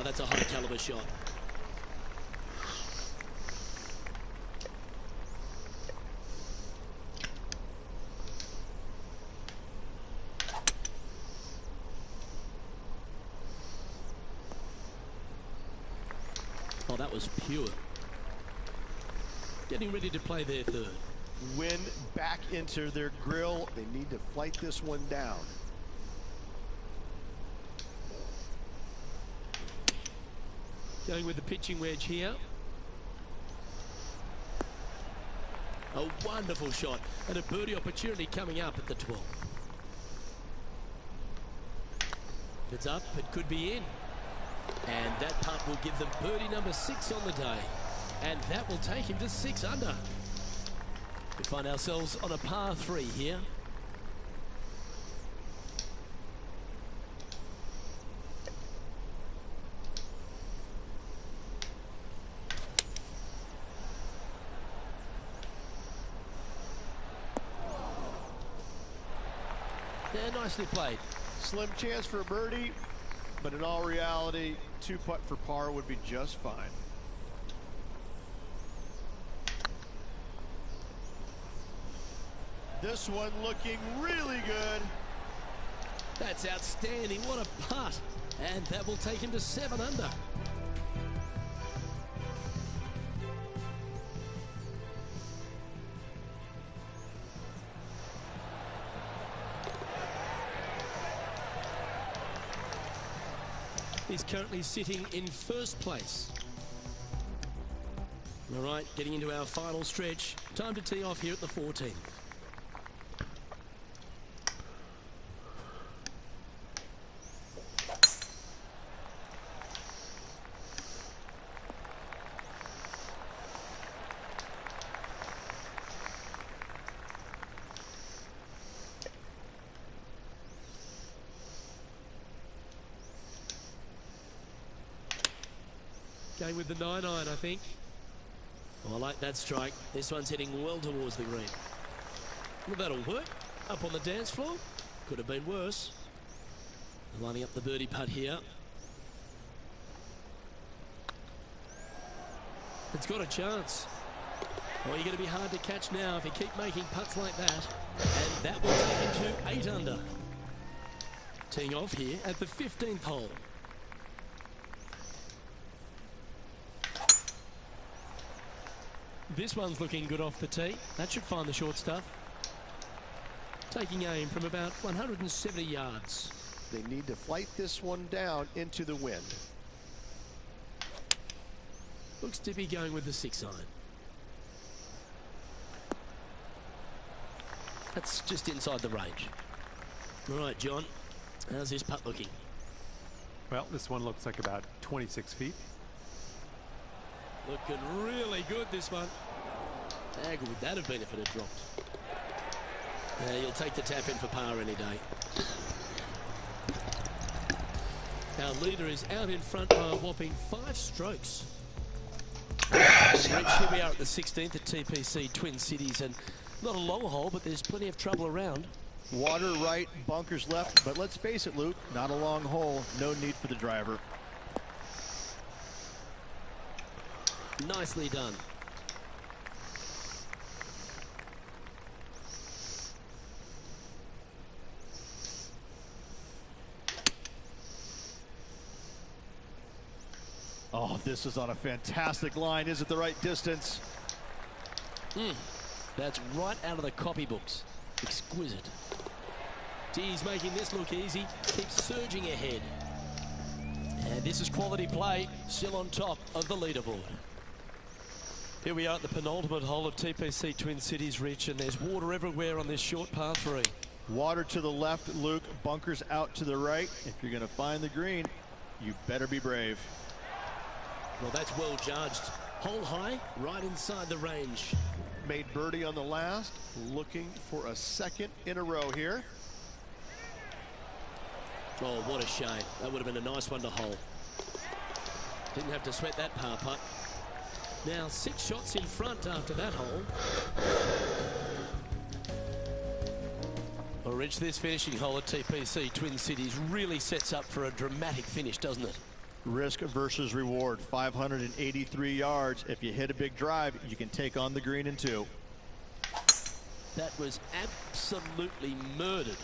that's a high caliber shot. Oh, that was pure. Getting ready to play their third. Wind back into their grill. They need to flight this one down. Going with the pitching wedge here. A wonderful shot and a birdie opportunity coming up at the 12. If it's up, it could be in. And that putt will give them birdie number 6 on the day. And that will take him to 6 under. We find ourselves on a par 3 here. Yeah, nicely played. Slim chance for a birdie, but in all reality, 2-putt for par would be just fine. This one looking really good. That's outstanding. What a putt. And that will take him to 7 under. He's currently sitting in first place. All right, getting into our final stretch. Time to tee off here at the 14th. Going with the 9-iron, I think. Oh, I like that strike. This one's heading well towards the green. Well, that'll work. Up on the dance floor. Could have been worse. Lining up the birdie putt here. It's got a chance. Oh, you're going to be hard to catch now if you keep making putts like that. And that will take him to 8 under. Teeing off here at the 15th hole. This one's looking good off the tee. That should find the short stuff. Taking aim from about 170 yards. They need to flight this one down into the wind. Looks to be going with the 6-iron. That's just inside the range. All right, John. How's this putt looking? Well, this one looks like about 26 feet. Looking really good, this one. How good would that have been if it had dropped? Yeah, you'll take the tap in for par any day. Our leader is out in front by a whopping 5 strokes. Rich, here we are at the 16th at TPC Twin Cities, and not a long hole, but there's plenty of trouble around. Water right, bunkers left, but let's face it, Luke, not a long hole. No need for the driver. Nicely done. Oh, this is on a fantastic line. Is it the right distance? That's right out of the copybooks. Exquisite. He's making this look easy. Keeps surging ahead. And this is quality play. Still on top of the leaderboard. Here we are at the penultimate hole of TPC Twin Cities, Rich, and there's water everywhere on this short par 3. Water to the left, Luke. Bunkers out to the right. If you're going to find the green, you better be brave. Well, that's well judged. Hole high, right inside the range. Made birdie on the last. Looking for a second in a row here. Oh, what a shame. That would have been a nice one to hole. Didn't have to sweat that par putt. Now 6 shots in front after that hole. Well, Rich, this finishing hole at TPC Twin Cities really sets up for a dramatic finish, doesn't it? Risk versus reward. 583 yards. If you hit a big drive, you can take on the green in 2. That was absolutely murdered.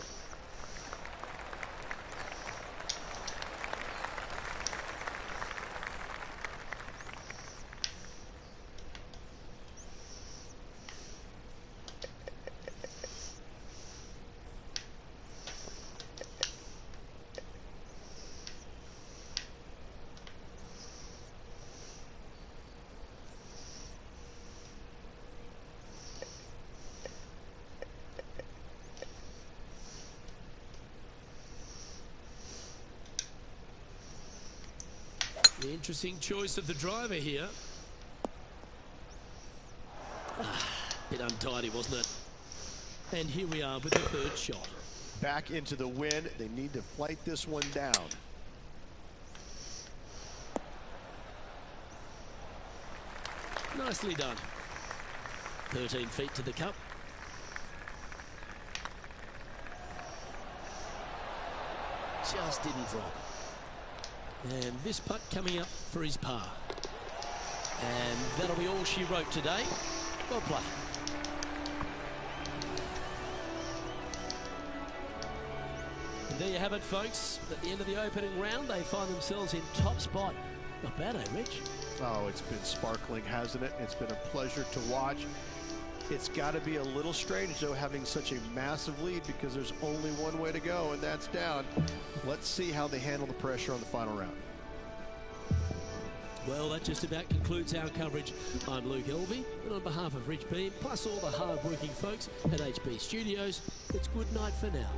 The interesting choice of the driver here. Bit untidy, wasn't it? And here we are with the 3rd shot. Back into the wind. They need to flight this one down. Nicely done. 13 feet to the cup. Just didn't drop. And this putt coming up for his par. And that'll be all she wrote today. Well played. And there you have it, folks. At the end of the opening round, they find themselves in top spot. Not bad, eh, Rich? Oh, it's been sparkling, hasn't it? It's been a pleasure to watch. It's got to be a little strange, though, having such a massive lead, because there's only one way to go, and that's down. Let's see how they handle the pressure on the final round. Well, that just about concludes our coverage. I'm Luke Elvey, and on behalf of Rich Beam, plus all the hard-working folks at HB Studios, it's good night for now.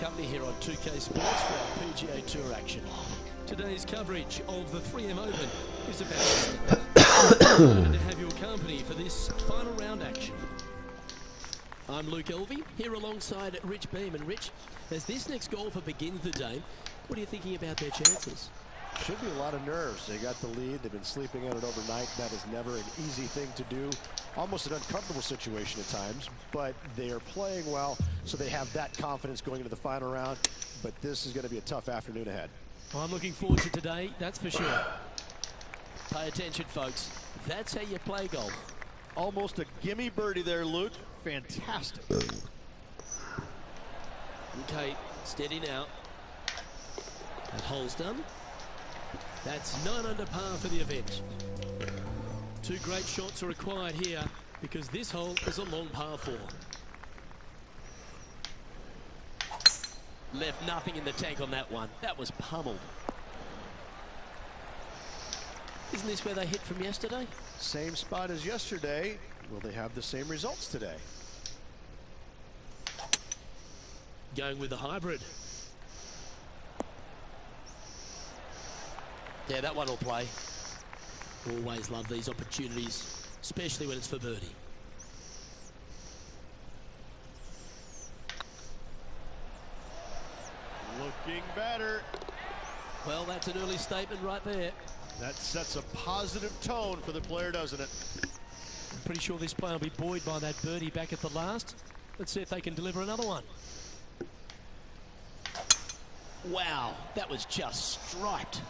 Company here on 2K Sports for our PGA Tour action. Today's coverage of the 3M Open is about to have your company for this final round action. I'm Luke Elvey, here alongside Rich Beam. And Rich, as this next golfer begins the day, what are you thinking about their chances? Should be a lot of nerves. They got the lead. They've been sleeping on it overnight. That is never an easy thing to do. Almost an uncomfortable situation at times, but they are playing well, so they have that confidence going into the final round. But this is going to be a tough afternoon ahead. Well, I'm looking forward to today, that's for sure. Pay attention, folks. That's how you play golf. Almost a gimme birdie there, Luke. Fantastic. Okay, steady now. That hole's done. That's 9 under par for the event. 2 great shots are required here because this hole is a long par 4. Left nothing in the tank on that one. That was pummeled. Isn't this where they hit from yesterday? Same spot as yesterday. Will they have the same results today? Going with the hybrid. Yeah, that one will play. Always love these opportunities, especially when it's for birdie. Looking better. Well, that's an early statement right there. That sets a positive tone for the player, doesn't it? I'm pretty sure this player will be buoyed by that birdie back at the last. Let's see if they can deliver another one. Wow, that was just striped.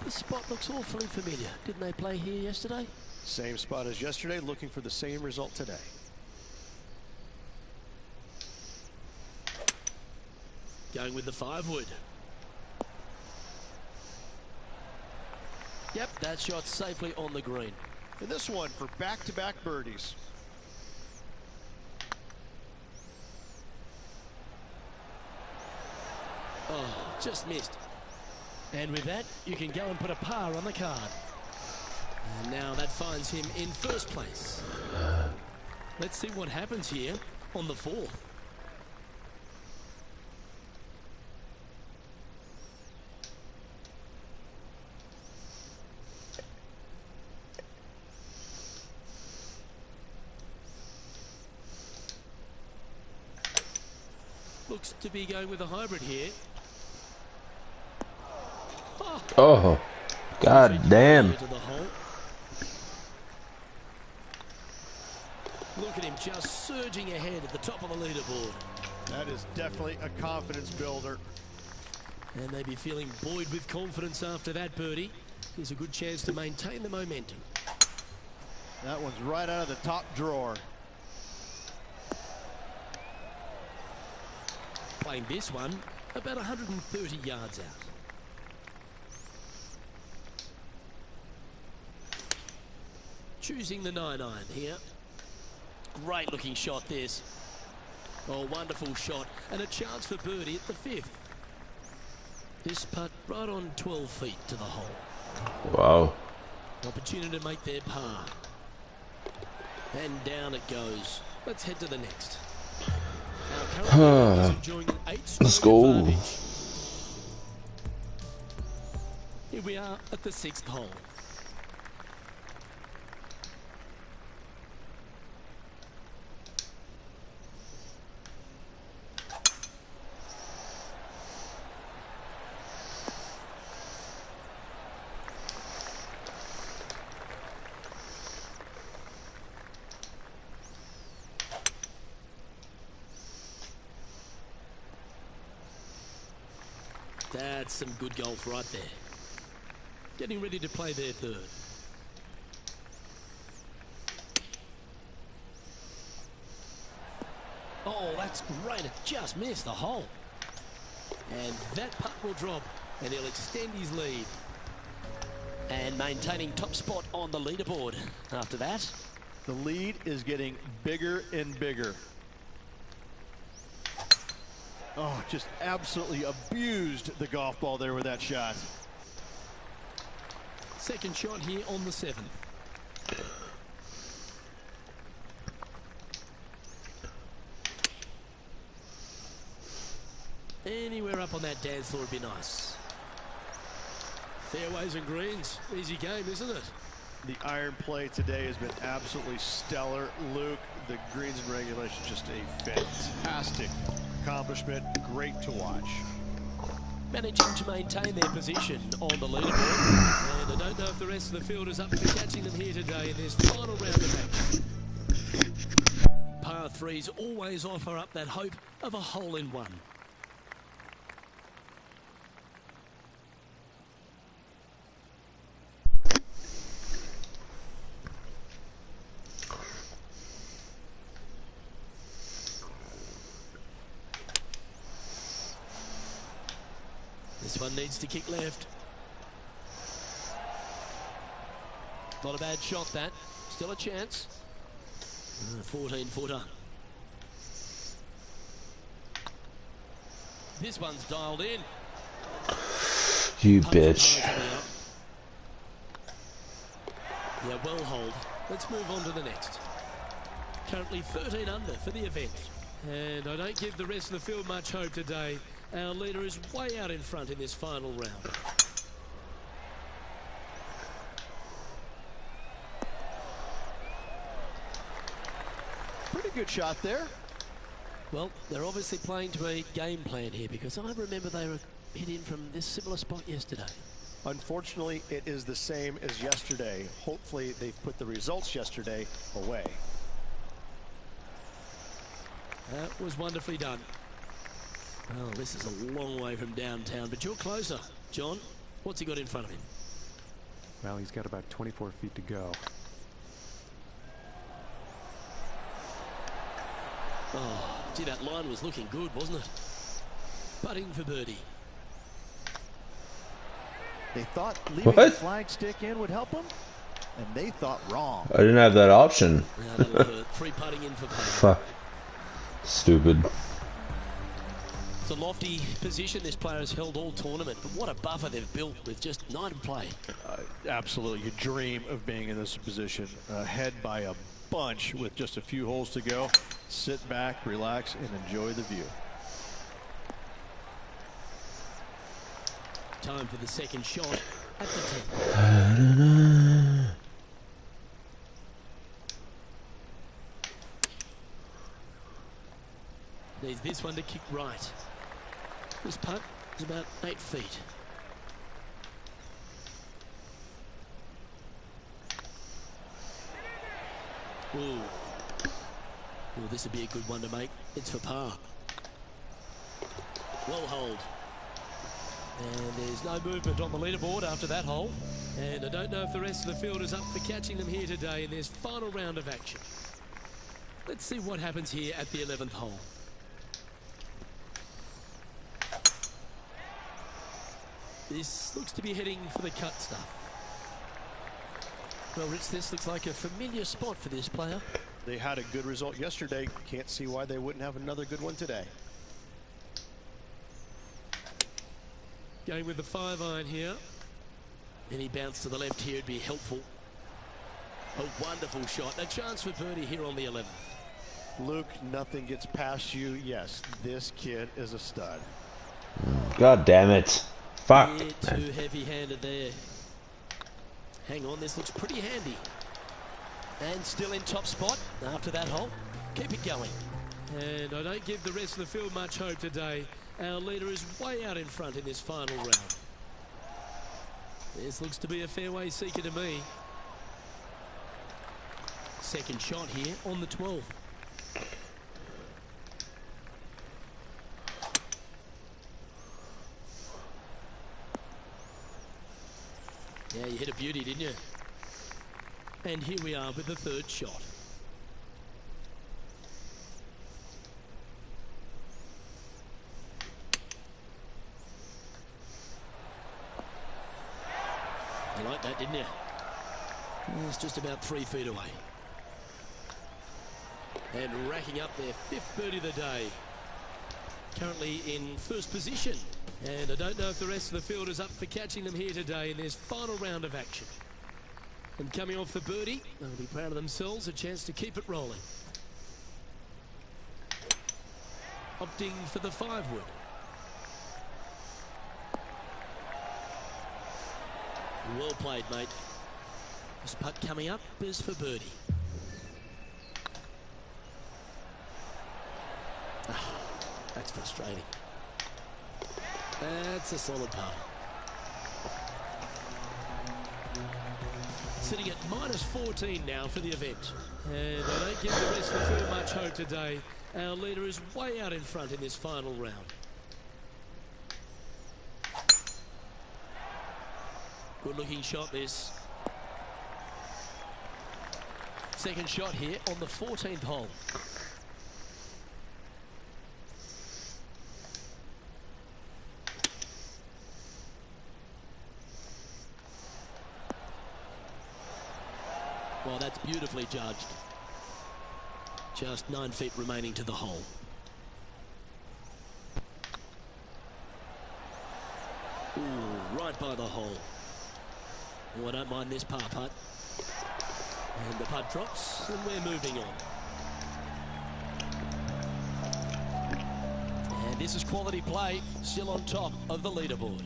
This spot looks awfully familiar. Didn't they play here yesterday? Same spot as yesterday, looking for the same result today. Going with the 5-wood. Yep, that shot's safely on the green. And this one for back-to-back birdies. Oh, just missed. And with that, you can go and put a par on the card. And now that finds him in first place. Let's see what happens here on the 4th. Looks to be going with a hybrid here. Oh, god damn. To the hole. Look at him just surging ahead at the top of the leaderboard. That is definitely a confidence builder. And they be feeling buoyed with confidence after that birdie. Here's a good chance to maintain the momentum. That one's right out of the top drawer. Playing this one about 130 yards out. Choosing the 9-iron here. Great looking shot this. Oh, wonderful shot. And a chance for birdie at the 5th. This putt right on 12 feet to the hole. Wow. Opportunity to make their par. And down it goes. Let's head to the next. Let's go. Here we are at the 6th hole. That's some good golf right there. Getting ready to play their 3rd. Oh, that's great. It just missed the hole. And that putt will drop, and he'll extend his lead. And maintaining top spot on the leaderboard after that. The lead is getting bigger and bigger. Oh, just absolutely abused the golf ball there with that shot. Second shot here on the 7th. Anywhere up on that dance floor would be nice. Fairways and greens. Easy game, isn't it? The iron play today has been absolutely stellar. Luke, the greens and regulation, just a fantastic accomplishment. Great to watch. Managing to maintain their position on the leaderboard. And I don't know if the rest of the field is up for catching them here today in this final round of action. Par 3s always offer up that hope of a hole-in-one. This one needs to kick left. Not a bad shot, that. Still a chance. 14-footer. This one's dialed in. You bitch. Yeah, well hold. Let's move on to the next. Currently 13 under for the event. And I don't give the rest of the field much hope today. Our leader is way out in front in this final round. Pretty good shot there. Well, they're obviously playing to a game plan here, because I remember they were hit in from this similar spot yesterday. Unfortunately, it is the same as yesterday. Hopefully, they've put the results yesterday away. That was wonderfully done. Well, this is a long way from downtown, but you're closer. John, what's he got in front of him? Well, he's got about 24 feet to go. Oh, gee, that line was looking good, wasn't it? Putting for birdie. They thought leaving the flagstick in would help them, and they thought wrong. I didn't have that option. Now that'll hurt. Free putting in for par. Fuck. Stupid. It's a lofty position this player has held all tournament, but what a buffer they've built with just 9 to play. Absolutely, you dream of being in this position, ahead by a bunch with just a few holes to go. Sit back, relax, and enjoy the view. Time for the second shot at the 10th. There's this one to kick right. This putt is about 8 feet. Ooh. Well, this would be a good one to make. It's for par. Well hold. And there's no movement on the leaderboard after that hole. And I don't know if the rest of the field is up for catching them here today in this final round of action. Let's see what happens here at the 11th hole. This looks to be heading for the cut stuff. Well, Rich, this looks like a familiar spot for this player. They had a good result yesterday. Can't see why they wouldn't have another good one today. Going with the 5-iron here. Any bounce to the left here would be helpful. A wonderful shot. A chance for birdie here on the 11th. Luke, nothing gets past you. Yes, this kid is a stud. God damn it. Fuck. Yeah, too heavy-handed there. Hang on, this looks pretty handy. And still in top spot after that hole. Keep it going. And I don't give the rest of the field much hope today. Our leader is way out in front in this final round. This looks to be a fairway seeker to me. Second shot here on the 12th. Yeah, you hit a beauty, didn't you? And here we are with the third shot. You liked that, didn't you? It's just about 3 feet away. And racking up their 5th birdie of the day. Currently in first position. And I don't know if the rest of the field is up for catching them here today in this final round of action. And coming off the birdie, they'll be proud of themselves, a chance to keep it rolling. Opting for the 5-wood. Well played, mate. This putt coming up is for birdie. That's frustrating. That's a solid putt. Sitting at -14 now for the event. And I don't give the rest of the field much hope today. Our leader is way out in front in this final round. Good looking shot this. Second shot here on the 14th hole. Well, that's beautifully judged. Just 9 feet remaining to the hole. Ooh, right by the hole. Oh, I don't mind this par putt. And the putt drops, and we're moving on. And this is quality play, still on top of the leaderboard.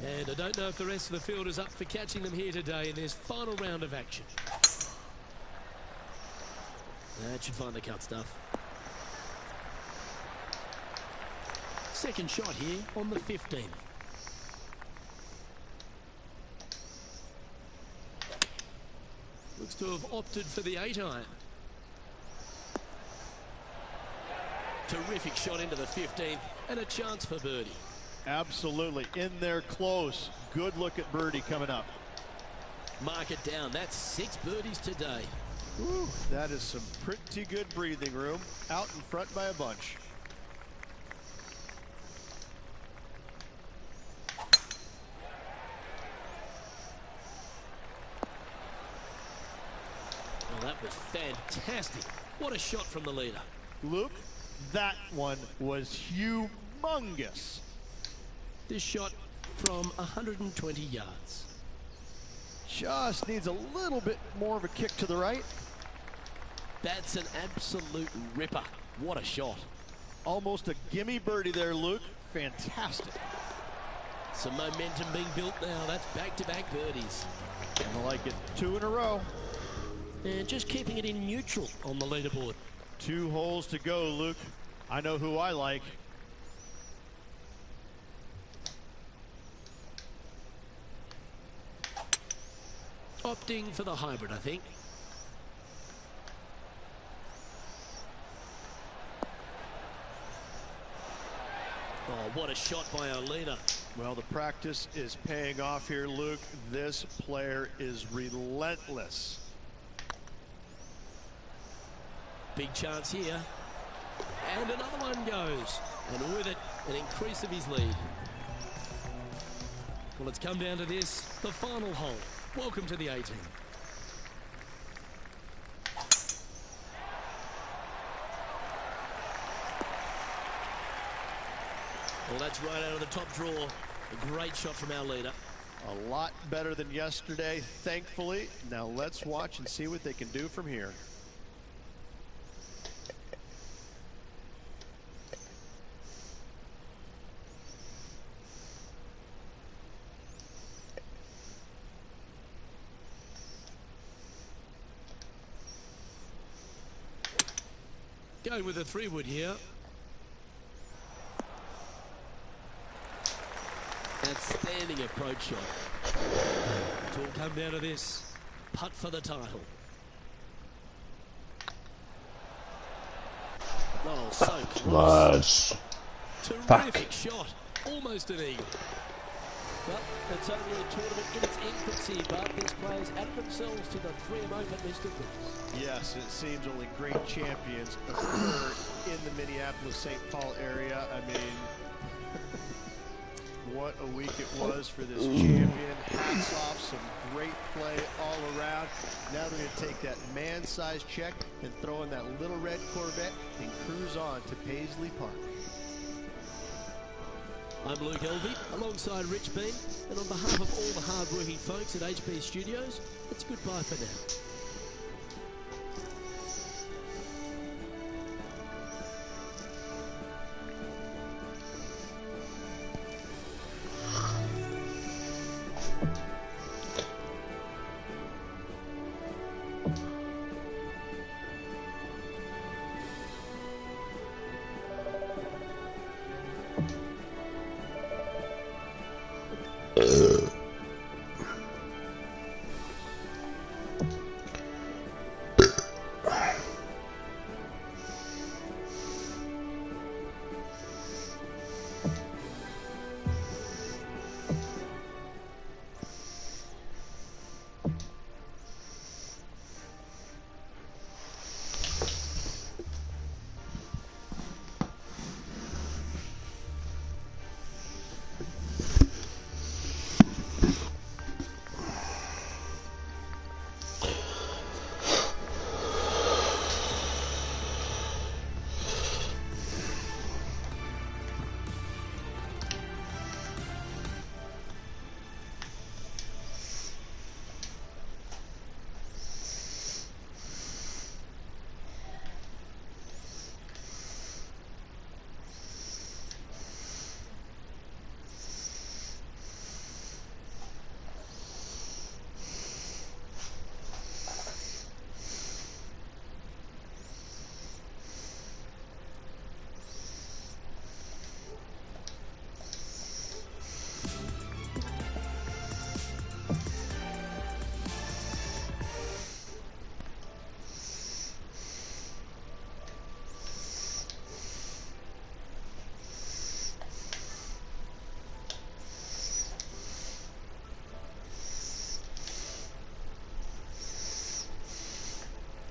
And I don't know if the rest of the field is up for catching them here today in this final round of action. That should find the cut stuff. Second shot here on the 15th. Looks to have opted for the 8-iron. Terrific shot into the 15th and a chance for birdie. Absolutely. In there close. Good look at birdie coming up. Mark it down. That's 6 birdies today. Whew, that is some pretty good breathing room. Out in front by a bunch. Well, that was fantastic. What a shot from the leader. Luke, that one was humongous. This shot from 120 yards. Just needs a little bit more of a kick to the right. That's an absolute ripper. What a shot. Almost a gimme birdie there, Luke. Fantastic. Some momentum being built now. That's back-to-back birdies. I like it. 2 in a row. And just keeping it in neutral on the leaderboard. 2 holes to go, Luke. I know who I like. Opting for the hybrid, I think. Oh, what a shot by our leader. Well, the practice is paying off here, Luke. This player is relentless. Big chance here. And another one goes. And with it, an increase of his lead. Well, it's come down to this, the final hole. Welcome to the 18. Well, that's right out of the top draw. A great shot from our leader. A lot better than yesterday, thankfully. Now let's watch and see what they can do from here. Going with a 3-wood here. Outstanding approach shot. It's all come down to this. Putt for the title. Oh, so close. Terrific shot. Almost an eagle. Well, it's only a tournament in its infancy, but these players added themselves to the 3M Open list of winners. Yes, it seems only great champions occur in the Minneapolis-St. Paul area. I mean, what a week it was for this champion. Hats off, some great play all around. Now they're going to take that man-sized check and throw in that little red Corvette and cruise on to Paisley Park. I'm Luke Elvey, alongside Rich Bean, and on behalf of all the hard-working folks at HB Studios, it's goodbye for now.